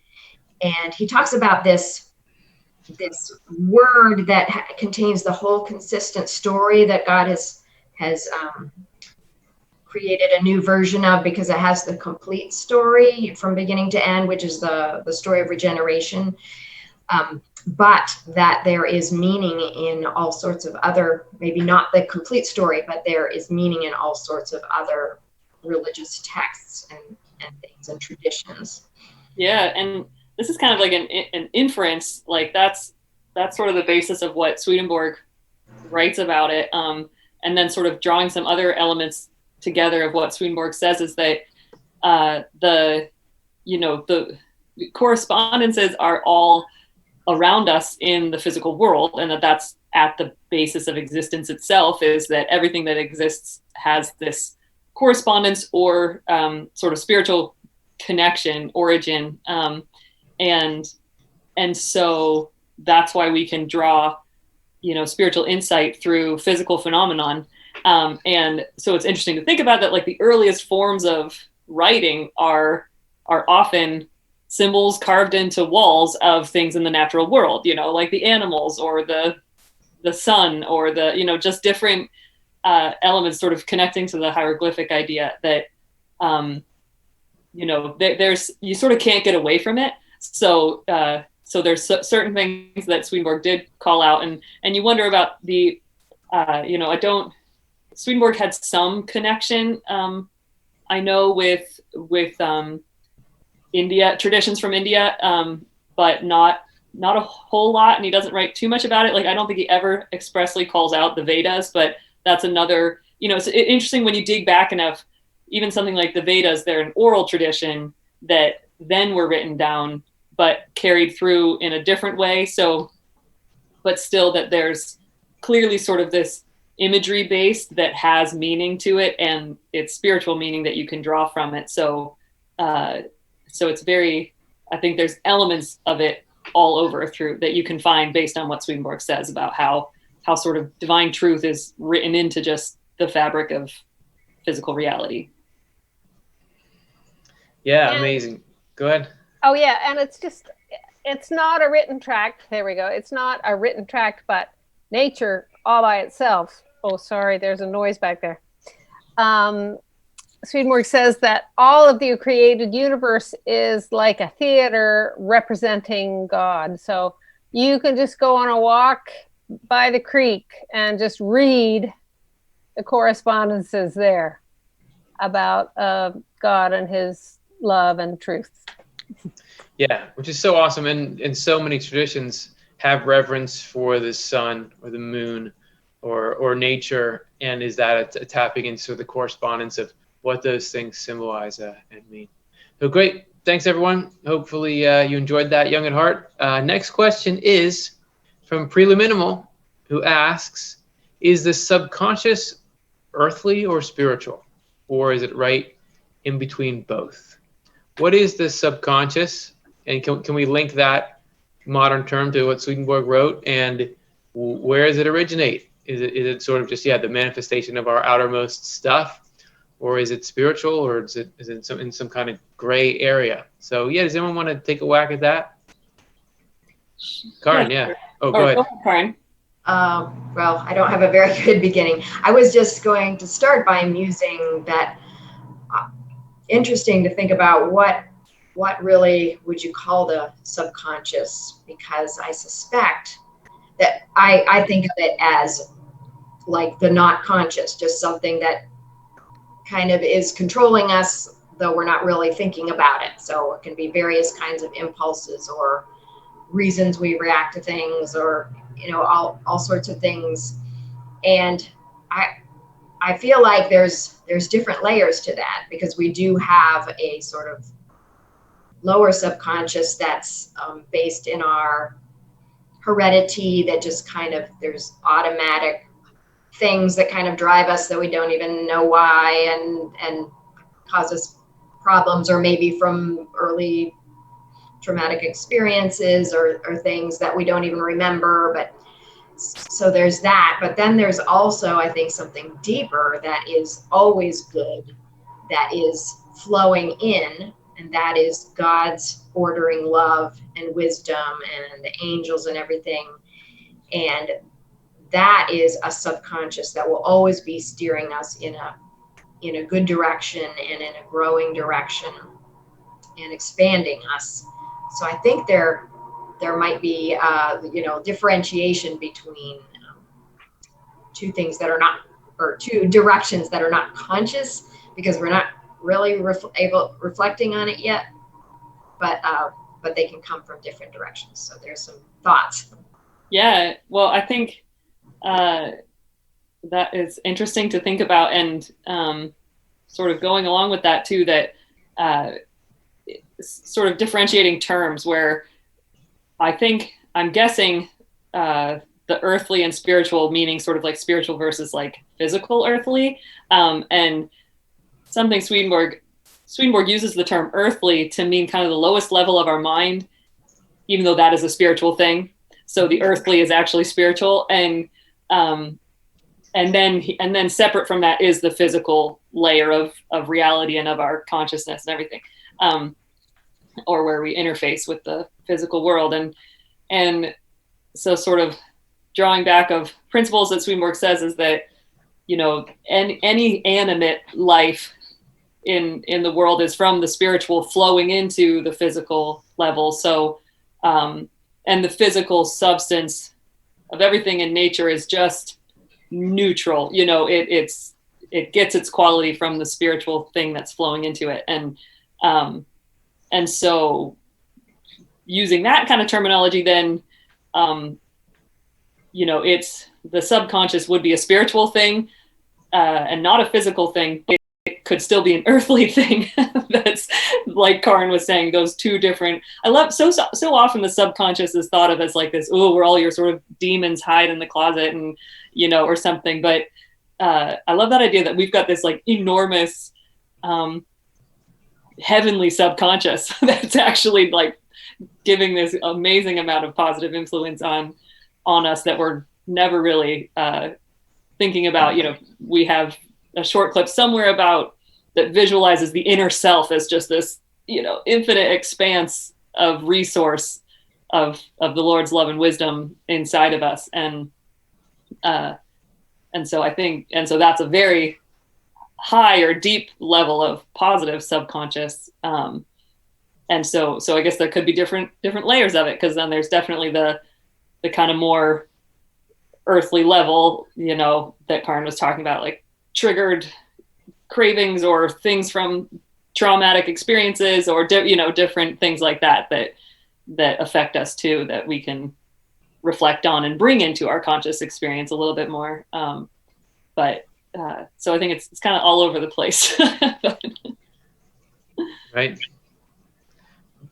S2: And he talks about this word that contains the whole consistent story that God has created a new version of, because it has the complete story from beginning to end, which is the story of regeneration. But that there is meaning in all sorts of other, maybe not the complete story, but there is meaning in all sorts of other religious texts and things and traditions.
S3: Yeah, and this is kind of like an inference, like that's sort of the basis of what Swedenborg writes about it, and then sort of drawing some other elements together of what Swedenborg says is that the correspondences are all around us in the physical world, and that's at the basis of existence itself, is that everything that exists has this correspondence or sort of spiritual connection, origin, and so that's why we can draw spiritual insight through physical phenomenon. And so it's interesting to think about that, like the earliest forms of writing are often symbols carved into walls of things in the natural world, like the animals or the sun or the, just different elements sort of connecting to the hieroglyphic idea that, there's, you sort of can't get away from it. So there's certain things that Swedenborg did call out, and you wonder about the, Swedenborg had some connection, I know with India, traditions from India, but not a whole lot, and he doesn't write too much about it. Like, I don't think he ever expressly calls out the Vedas, but that's another, it's interesting when you dig back enough, even something like the Vedas, they're an oral tradition that then were written down, but carried through in a different way. So, but still that there's clearly sort of this imagery based that has meaning to it, and it's spiritual meaning that you can draw from it. So it's very, I think there's elements of it all over through that you can find based on what Swedenborg says about how sort of divine truth is written into just the fabric of physical reality.
S1: Yeah, amazing. Go ahead.
S4: Oh yeah, and it's not a written tract. There we go. It's not a written tract, but nature all by itself. Oh, sorry, there's a noise back there. Swedenborg says that all of the created universe is like a theater representing God. So you can just go on a walk by the creek and just read the correspondences there about God and his love and truth.
S1: Yeah, which is so awesome. And so many traditions have reverence for the sun or the moon or nature, and is that a tapping into the correspondence of what those things symbolize and mean. So great. Thanks, everyone. Hopefully you enjoyed that, Young at Heart. Next question is from Preliminal, who asks, is the subconscious earthly or spiritual, or is it right in between both? What is the subconscious? And can we link that modern term to what Swedenborg wrote? And where does it originate? Is it sort of just, the manifestation of our outermost stuff? Or is it spiritual, or is it in some kind of gray area? So does anyone want to take a whack at that? Karin, yeah. Oh, go ahead.
S3: Karin.
S2: Well, I don't have a very good beginning. I was just going to start by musing that interesting to think about what really would you call the subconscious, because I suspect that I think of it as like the not conscious, just something that kind of is controlling us, though we're not really thinking about it. So it can be various kinds of impulses or reasons we react to things, or all sorts of things. And I feel like there's different layers to that, because we do have a sort of lower subconscious that's based in our heredity, that just kind of, there's automatic things that kind of drive us that we don't even know why, and cause us problems, or maybe from early traumatic experiences, or things that we don't even remember. But so there's that. But then there's also, I think, something deeper that is always good, that is flowing in, and that is God's ordering love and wisdom and the angels and everything. And that is a subconscious that will always be steering us in a good direction, and in a growing direction, and expanding us. So I think there might be differentiation between two things that are not, or two directions that are not conscious, because we're not really reflecting on it yet, but they can come from different directions. So there's some thoughts.
S3: Yeah, well, I think that is interesting to think about, and sort of going along with that too, that sort of differentiating terms, where I'm guessing the earthly and spiritual, meaning sort of like spiritual versus like physical earthly, and something Swedenborg uses the term earthly to mean kind of the lowest level of our mind, even though that is a spiritual thing. So the earthly is actually spiritual, and then separate from that is the physical layer of reality and of our consciousness and everything, or where we interface with the physical world. And so sort of drawing back of principles that Swedenborg says is that, any animate life in the world is from the spiritual flowing into the physical level. So, and the physical substance of everything in nature is just neutral. It gets its quality from the spiritual thing that's flowing into it. And so using that kind of terminology, then, it's the subconscious would be a spiritual thing, and not a physical thing. It could still be an earthly thing. That's, like Karin was saying, those two different, I love so often the subconscious is thought of as like this, where all your sort of demons hide in the closet, and, or something. But I love that idea that we've got this like enormous heavenly subconscious that's actually like giving this amazing amount of positive influence on us that we're never really thinking about. We have a short clip somewhere about that visualizes the inner self as just this, infinite expanse of resource of the Lord's love and wisdom inside of us. And so that's a very high or deep level of positive subconscious. And so I guess there could be different layers of it, because then there's definitely the kind of more earthly level, that Karin was talking about, like triggered cravings or things from traumatic experiences, or different things like that affect us too, that we can reflect on and bring into our conscious experience a little bit more. But so I think it's kind of all over the place.
S1: Right.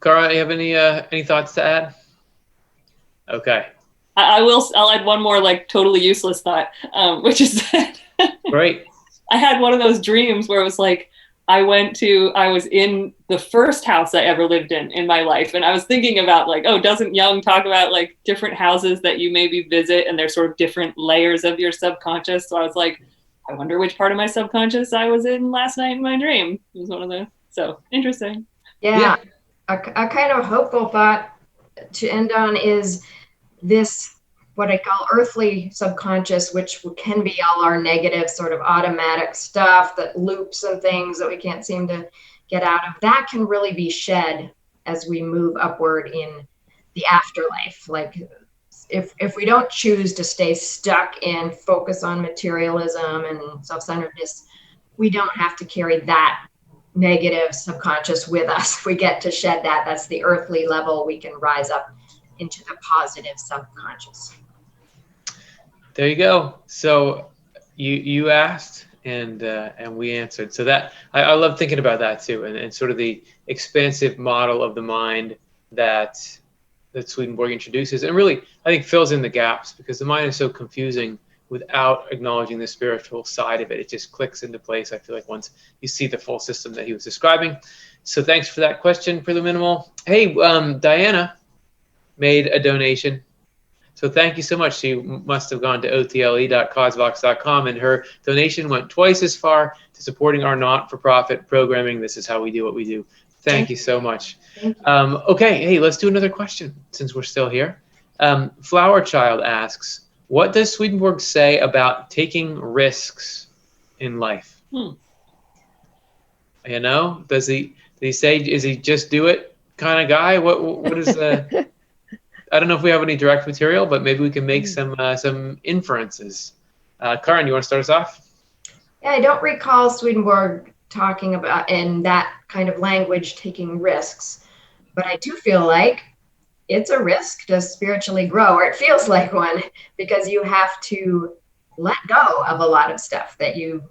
S1: Cara, you have any thoughts to add? Okay.
S3: I'll add one more like totally useless thought, which is that
S1: Great.
S3: I had one of those dreams where it was like, I was in the first house I ever lived in my life. And I was thinking about like, doesn't Jung talk about like different houses that you maybe visit, and there's sort of different layers of your subconscious. So I was like, I wonder which part of my subconscious I was in last night in my dream. It was one of those. So interesting.
S2: Yeah. A kind of hopeful thought to end on is this, what I call earthly subconscious, which can be all our negative sort of automatic stuff, that loops and things that we can't seem to get out of. That can really be shed as we move upward in the afterlife. Like if we don't choose to stay stuck and focus on materialism and self-centeredness, we don't have to carry that negative subconscious with us. We get to shed that. That's the earthly level. We can rise up into the positive subconscious.
S1: There you go. So you asked, and we answered. So that I love thinking about that too, and sort of the expansive model of the mind that Swedenborg introduces, and really I think fills in the gaps, because the mind is so confusing without acknowledging the spiritual side of it. It just clicks into place, I feel like, once you see the full system that he was describing. So thanks for that question, Preliminal. Hey, Diana made a donation. So thank you so much. She must have gone to otle.causevox.com, and her donation went twice as far to supporting our not-for-profit programming. This is how we do what we do. Thank you so much. Okay, hey, let's do another question since we're still here. Flower Child asks, what does Swedenborg say about taking risks in life? You know, does he say, is he just do it kind of guy? What is the... I don't know if we have any direct material, but maybe we can make some inferences. Karin, you want to start us off?
S2: Yeah, I don't recall Swedenborg talking about in that kind of language taking risks, but I do feel like it's a risk to spiritually grow, or it feels like one, because you have to let go of a lot of stuff that you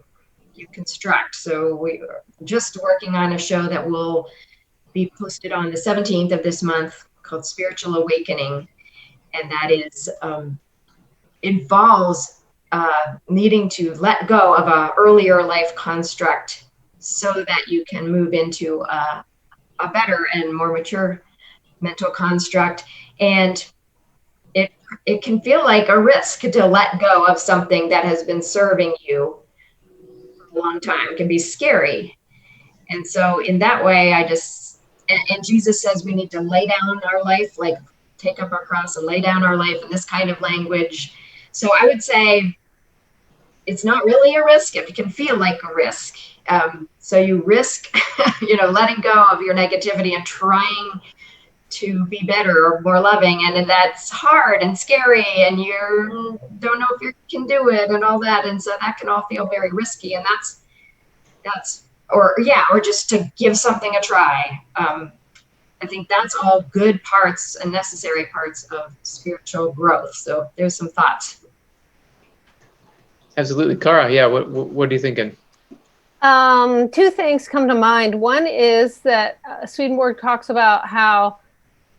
S2: construct. So we're just working on a show that will be posted on the 17th of this month called Spiritual Awakening, and that is involves needing to let go of a earlier life construct so that you can move into a better and more mature mental construct. And it can feel like a risk to let go of something that has been serving you for a long time. It can be scary. And so in that way, and Jesus says we need to lay down our life, like take up our cross and lay down our life in this kind of language. So I would say it's not really a risk. It can feel like a risk. So you risk, letting go of your negativity and trying to be better or more loving. And that's hard and scary, and you don't know if you can do it and all that. And so that can all feel very risky. And or just to give something a try. I think that's all good parts and necessary parts of spiritual growth. So there's some thoughts.
S1: Absolutely. Kara, yeah, what are you thinking?
S4: Two things come to mind. One is that Swedenborg talks about how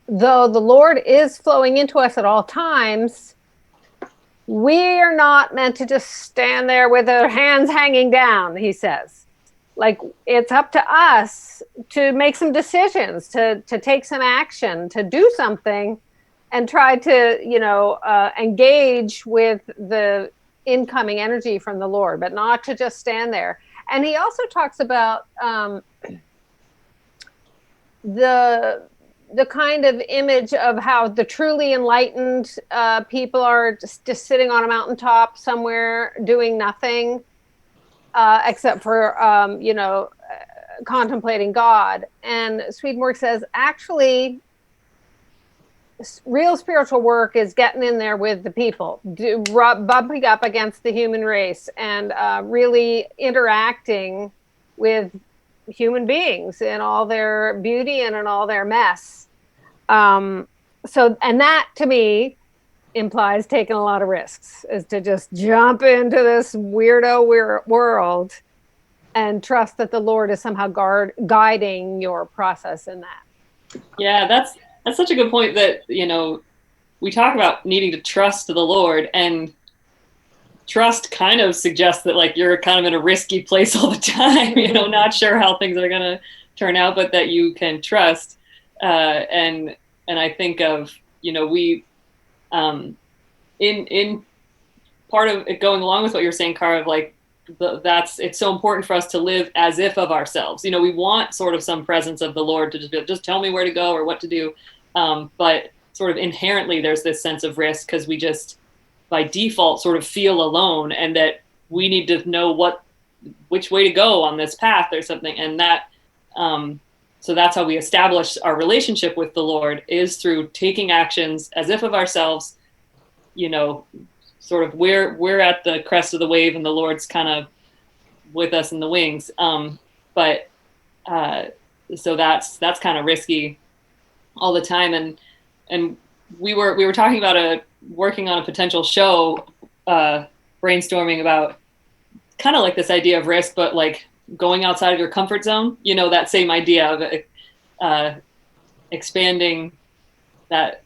S4: though the Lord is flowing into us at all times, we are not meant to just stand there with our hands hanging down, he says. Like, it's up to us to make some decisions, to take some action, to do something, and try to, engage with the incoming energy from the Lord, but not to just stand there. And he also talks about the kind of image of how the truly enlightened people are just sitting on a mountaintop somewhere doing nothing. Except for, contemplating God. And Swedenborg says, actually, real spiritual work is getting in there with the people, bumping up against the human race, and really interacting with human beings in all their beauty and in all their mess. And that, to me, implies taking a lot of risks, is to just jump into this weirdo world and trust that the Lord is somehow guiding your process in that.
S3: Yeah, that's such a good point that, we talk about needing to trust the Lord, and trust kind of suggests that like you're kind of in a risky place all the time, not sure how things are going to turn out, but that you can trust. And I think of, we, in part of it going along with what you're saying, Cara, of like, it's so important for us to live as if of ourselves. We want sort of some presence of the Lord to just tell me where to go or what to do. But sort of inherently there's this sense of risk, because we just by default sort of feel alone, and that we need to know which way to go on this path or something. And that, so that's how we establish our relationship with the Lord, is through taking actions as if of ourselves, sort of we're at the crest of the wave and the Lord's kind of with us in the wings. So that's kind of risky all the time. And we were talking about working on a potential show, brainstorming about kind of like this idea of risk, but like going outside of your comfort zone, you know, that same idea of expanding that,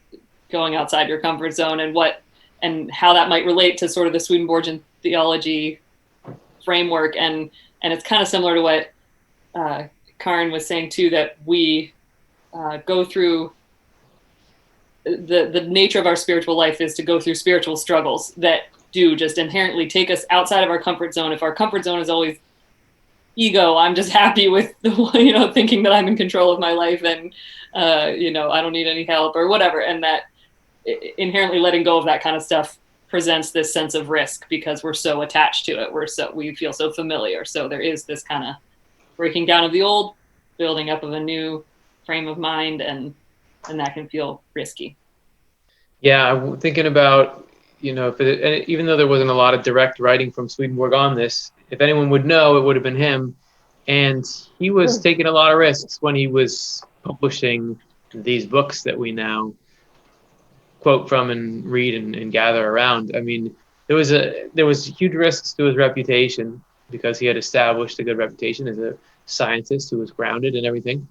S3: going outside your comfort zone, and how that might relate to sort of the Swedenborgian theology framework. And it's kind of similar to what Karin was saying too, that we go through the nature of our spiritual life is to go through spiritual struggles that do just inherently take us outside of our comfort zone. If our comfort zone is always ego, I'm just happy with thinking that I'm in control of my life, and I don't need any help or whatever, and that inherently letting go of that kind of stuff presents this sense of risk because we're so attached to it. We feel so familiar. So there is this kind of breaking down of the old, building up of a new frame of mind, and that can feel risky.
S1: Yeah, I'm thinking about, even though there wasn't a lot of direct writing from Swedenborg on this, if anyone would know, it would have been him. And he was taking a lot of risks when he was publishing these books that we now quote from and read and gather around. I mean, there was huge risks to his reputation because he had established a good reputation as a scientist who was grounded and everything.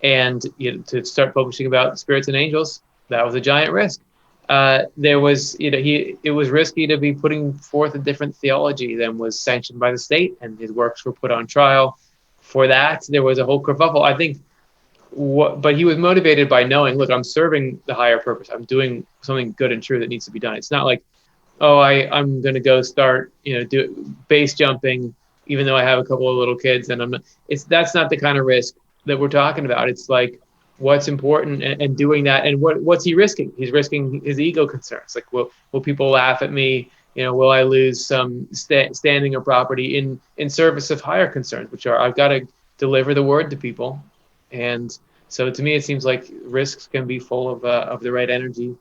S1: And to start publishing about spirits and angels, that was a giant risk. It was risky to be putting forth a different theology than was sanctioned by the state, and his works were put on trial for that. There was a whole kerfuffle, I think. But he was motivated by knowing, look, I'm serving the higher purpose. I'm doing something good and true that needs to be done. It's not like, I'm going to go start, do base jumping, even though I have a couple of little kids, and that's not the kind of risk that we're talking about. It's like, what's important and doing that. And what's he risking? He's risking his ego concerns. Like, will people laugh at me? Will I lose some standing or property in service of higher concerns, which are, I've got to deliver the word to people. And so to me, it seems like risks can be full of the right energy,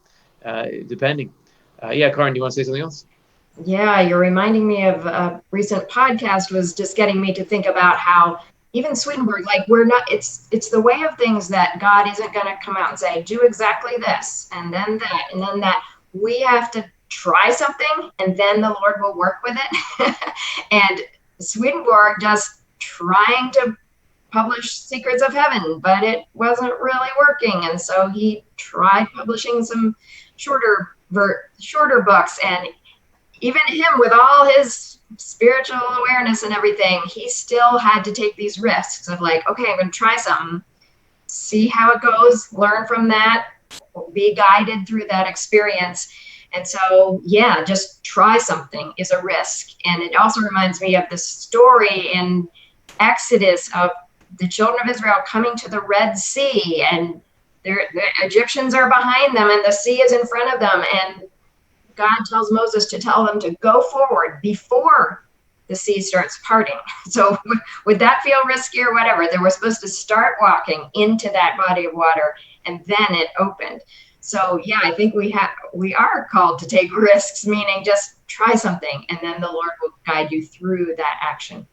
S1: depending. Karin, do you want to say something else?
S2: Yeah, you're reminding me of a recent podcast was just getting me to think about how even Swedenborg, like it's the way of things that God isn't going to come out and say, do exactly this, and then that, and then that. We have to try something, and then the Lord will work with it. And Swedenborg just trying to publish Secrets of Heaven, but it wasn't really working. And so he tried publishing some shorter books. And even him, with all his spiritual awareness and everything, he still had to take these risks of like, okay, I'm going to try something, see how it goes, learn from that, be guided through that experience. And so, yeah, just try something is a risk. And it also reminds me of the story in Exodus of the children of Israel coming to the Red Sea, and the Egyptians are behind them and the sea is in front of them. And God tells Moses to tell them to go forward before the sea starts parting. So would that feel risky or whatever? They were supposed to start walking into that body of water, and then it opened. So yeah, I think we are called to take risks, meaning just try something, and then the Lord will guide you through that action.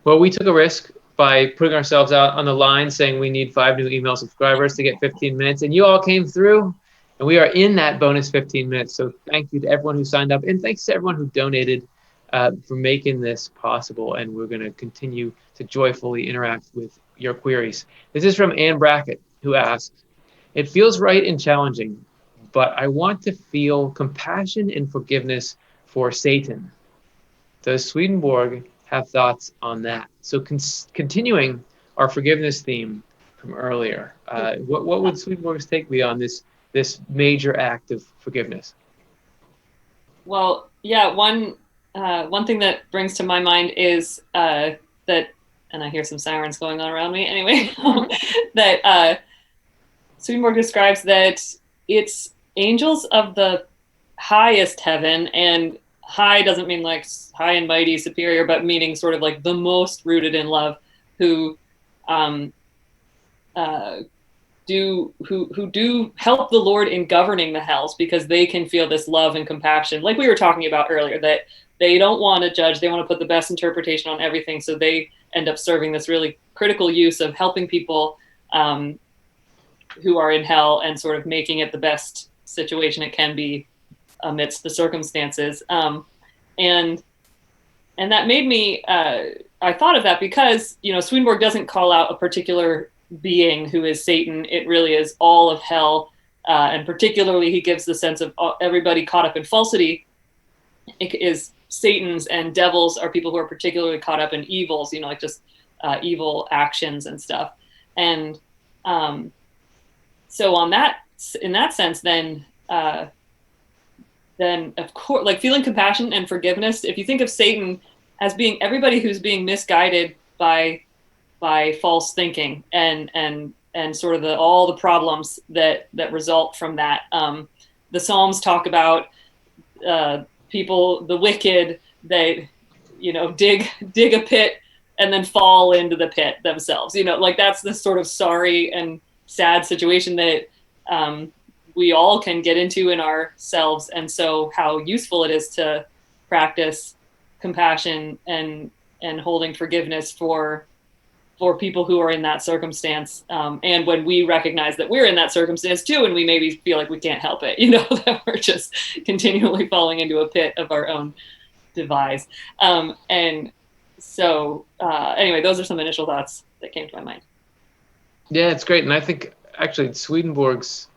S1: Well, we took a risk by putting ourselves out on the line saying we need 5 new email subscribers to get 15 minutes, and you all came through, and we are in that bonus 15 minutes. So thank you to everyone who signed up, and thanks to everyone who donated for making this possible. And we're going to continue to joyfully interact with your queries. This is from Ann Brackett, who asks, it feels right and challenging, but I want to feel compassion and forgiveness for Satan. Does Swedenborg have thoughts on that? So continuing our forgiveness theme from earlier, what would Swedenborg's take be on this major act of forgiveness?
S3: Well, yeah, one thing that brings to my mind is that, and I hear some sirens going on around me anyway, that Swedenborg describes that it's angels of the highest heaven, and high doesn't mean like high and mighty, superior, but meaning sort of like the most rooted in love, who do help the Lord in governing the hells, because they can feel this love and compassion, like we were talking about earlier, that they don't want to judge, they want to put the best interpretation on everything. So they end up serving this really critical use of helping people who are in hell and sort of making it the best situation it can be amidst the circumstances. And that made me, I thought of that because, Swedenborg doesn't call out a particular being who is Satan. It really is all of hell. And particularly, he gives the sense of everybody caught up in falsity is Satan's, and devils are people who are particularly caught up in evils, like just evil actions and stuff. And so in that sense, then of course, like feeling compassion and forgiveness, if you think of Satan as being everybody who's being misguided by false thinking and sort of all the problems that result from that. The Psalms talk about people, the wicked, they, dig a pit and then fall into the pit themselves. Like that's the sort of sorry and sad situation that we all can get into in ourselves. And so how useful it is to practice compassion and holding forgiveness for people who are in that circumstance. And when we recognize that we're in that circumstance too, and we maybe feel like we can't help it, that we're just continually falling into a pit of our own devise. And so anyway, those are some initial thoughts that came to my mind.
S1: Yeah, it's great. And I think actually Swedenborg's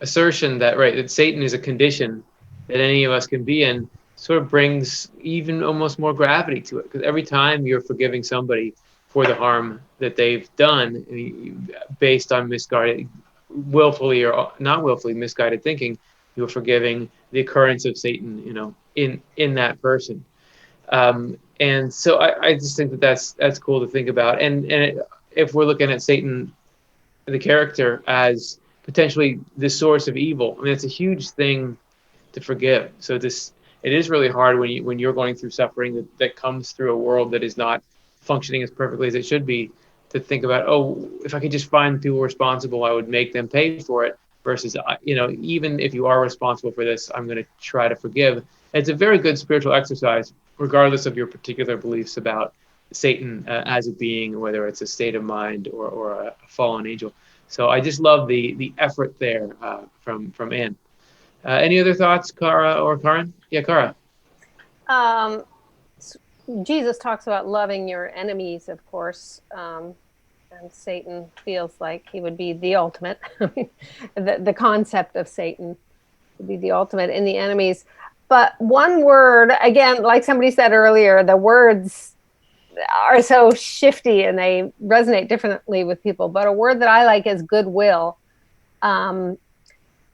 S1: assertion that Satan is a condition that any of us can be in sort of brings even almost more gravity to it, because every time you're forgiving somebody for the harm that they've done based on willfully or not willfully misguided thinking, you're forgiving the occurrence of Satan, in that person. And so I just think that's cool to think about. And if we're looking at Satan, the character, as potentially the source of evil, I mean, it's a huge thing to forgive. So it is really hard when you're going through suffering that comes through a world that is not functioning as perfectly as it should be, to think about, if I could just find people responsible, I would make them pay for it, versus, even if you are responsible for this, I'm going to try to forgive. It's a very good spiritual exercise, regardless of your particular beliefs about Satan as a being, whether it's a state of mind or a fallen angel. So I just love the effort there from Anne. Any other thoughts, Kara or Karin? Yeah, Kara.
S4: Jesus talks about loving your enemies, of course, and Satan feels like he would be the ultimate. The concept of Satan would be the ultimate in the enemies. But one word, again, like somebody said earlier, the words are so shifty and they resonate differently with people. But a word that I like is goodwill.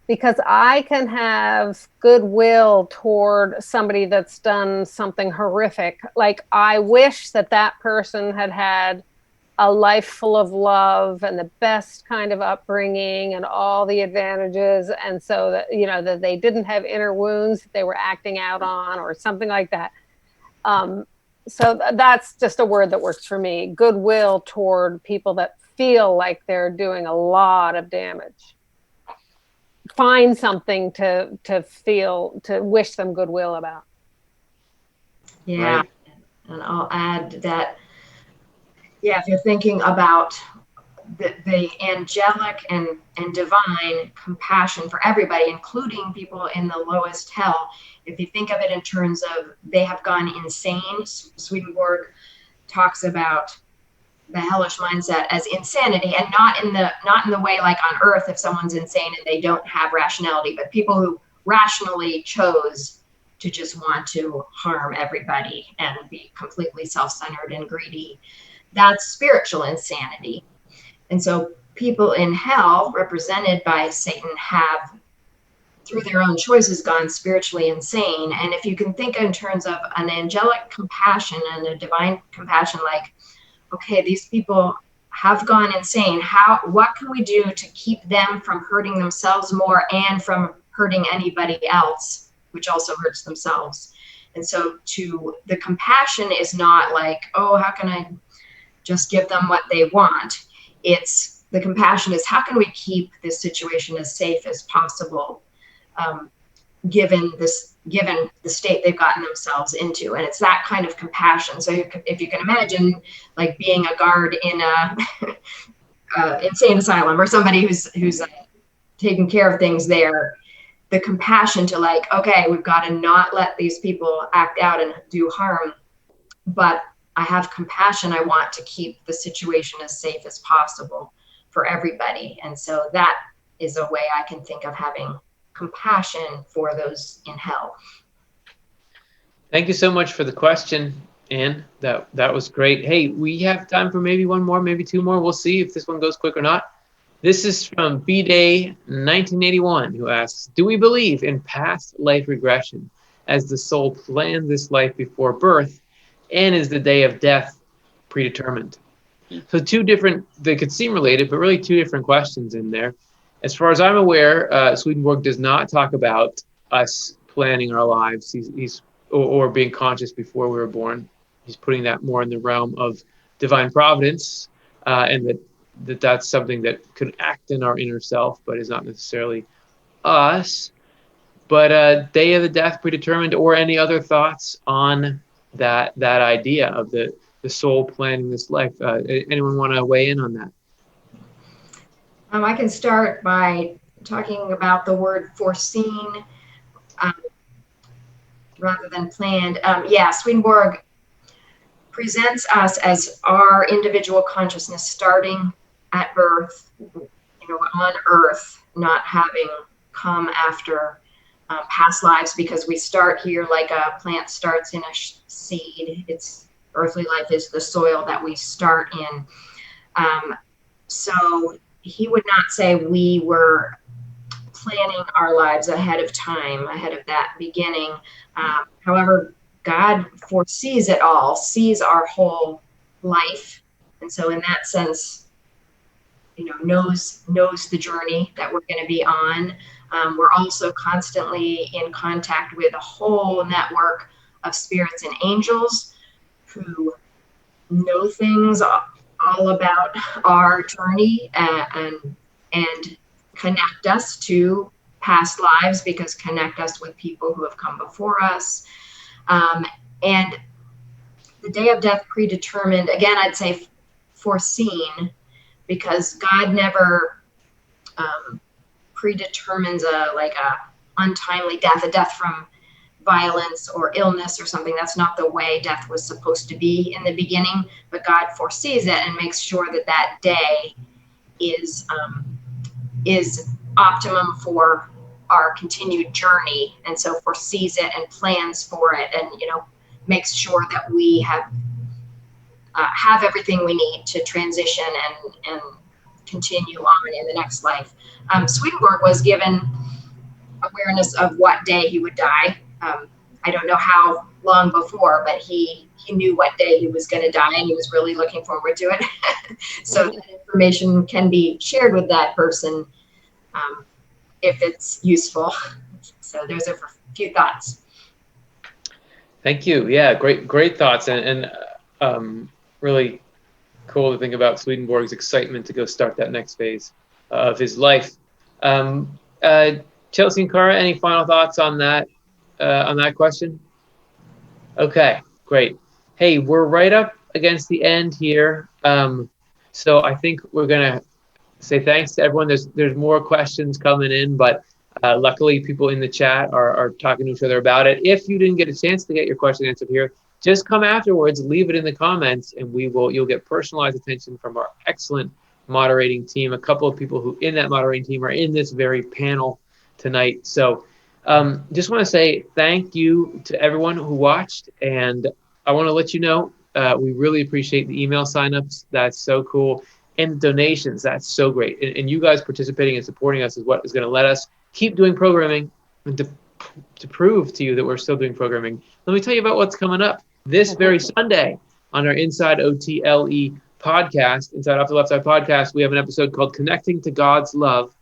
S4: Because I can have goodwill toward somebody that's done something horrific. Like, I wish that person had a life full of love and the best kind of upbringing and all the advantages. And so that, that they didn't have inner wounds that they were acting out on or something like that. So that's just a word that works for me. Goodwill toward people that feel like they're doing a lot of damage. Find something to wish them goodwill about.
S2: Yeah. Right. And I'll add that, if you're thinking about the angelic and divine compassion for everybody, including people in the lowest hell, if you think of it in terms of they have gone insane, Swedenborg talks about the hellish mindset as insanity, and not in the way like on earth, if someone's insane and they don't have rationality, but people who rationally chose to just want to harm everybody and be completely self-centered and greedy. That's spiritual insanity. And so people in hell, represented by Satan, have, through their own choices, gone spiritually insane. And if you can think in terms of an angelic compassion and a divine compassion, like, okay, these people have gone insane. What can we do to keep them from hurting themselves more and from hurting anybody else, which also hurts themselves? And so the compassion is not like, how can I just give them what they want? It's the compassion is, how can we keep this situation as safe as possible, given the state they've gotten themselves into? And it's that kind of compassion. So if you can imagine, like, being a guard in a insane asylum, or somebody who's taking care of things there, the compassion to, like, okay, we've got to not let these people act out and do harm but I have compassion. I want to keep the situation as safe as possible for everybody. And so that is a way I can think of having compassion for those in hell.
S1: Thank you so much for the question, Anne. That was great. Hey, we have time for maybe one more, maybe two more. We'll see if this one goes quick or not. This is from B-Day 1981, who asks, do we believe in past life regression as the soul planned this life before birth, and is the day of death predetermined? So two different, they could seem related, but really two different questions in there. As far as I'm aware, Swedenborg does not talk about us planning our lives. He's or being conscious before we were born. He's putting that more in the realm of divine providence, and that's something that could act in our inner self, but is not necessarily us. But day of the death predetermined, or any other thoughts on that idea of the soul planning this life? Anyone want to weigh in on that?
S2: I can start by talking about the word foreseen rather than planned. Swedenborg presents us as our individual consciousness starting at birth, on Earth, not having come after past lives, because we start here like a plant starts in a seed. Its earthly life is the soil that we start in. So he would not say we were planning our lives ahead of time, ahead of that beginning. However, God foresees it all, sees our whole life. And so in that sense, knows the journey that we're going to be on. We're also constantly in contact with a whole network of spirits and angels who know things all about our journey and connect us to past lives, because connect us with people who have come before us. And the day of death predetermined, again, I'd say foreseen, because God never predetermines a untimely death, a death from violence or illness or something. That's not the way death was supposed to be in the beginning, but God foresees it and makes sure that day is optimum for our continued journey, and so foresees it and plans for it, and makes sure that we have everything we need to transition and continue on in the next life. Swedenborg was given awareness of what day he would die. I don't know how long before, but he knew what day he was going to die, and he was really looking forward to it. So that information can be shared with that person if it's useful. So there's a few thoughts.
S1: Thank you. Yeah, great thoughts, and really cool to think about Swedenborg's excitement to go start that next phase of his life. Chelsea and Cara, any final thoughts on that question? Okay, great. Hey, we're right up against the end here, so I think we're gonna say thanks to everyone. There's more questions coming in, but luckily people in the chat are talking to each other about it. If you didn't get a chance to get your question answered here, just come afterwards, leave it in the comments, and you'll get personalized attention from our excellent moderating team. A couple of people who in that moderating team are in this very panel tonight. So just want to say thank you to everyone who watched, and I want to let you know we really appreciate the email signups. That's so cool. And donations, that's so great. And you guys participating and supporting us is what is going to let us keep doing programming, and to prove to you that we're still doing programming. Let me tell you about what's coming up this very Sunday on our Inside OTLE podcast, Inside Off the Left Side podcast. We have an episode called Connecting to God's Love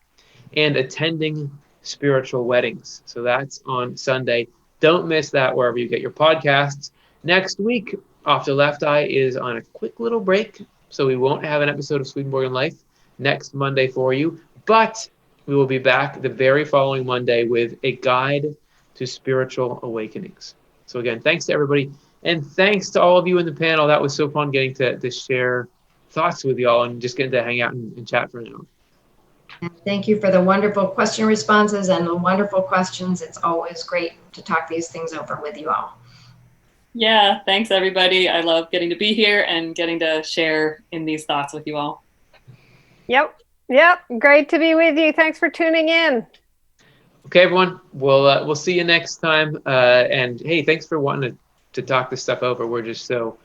S1: and Attending Spiritual Weddings. So that's on Sunday. Don't miss that wherever you get your podcasts. Next week, Off the Left Eye is on a quick little break, so we won't have an episode of Swedenborg in Life next Monday for you, but we will be back the very following Monday with a guide to spiritual awakenings. So again, thanks to everybody, and thanks to all of you in the panel. That was so fun getting to share thoughts with y'all and just getting to hang out and chat for an hour.
S2: Thank you for the wonderful question responses and the wonderful questions. It's always great to talk these things over with you all.
S3: Yeah, thanks everybody. I love getting to be here and getting to share in these thoughts with you all.
S4: Yep. Great to be with you. Thanks for tuning in.
S1: Okay, everyone. We'll see you next time. And hey, thanks for wanting to talk this stuff over. We're just so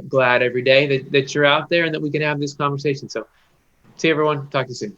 S1: glad every day that you're out there and that we can have this conversation. So see you, everyone. Talk to you soon.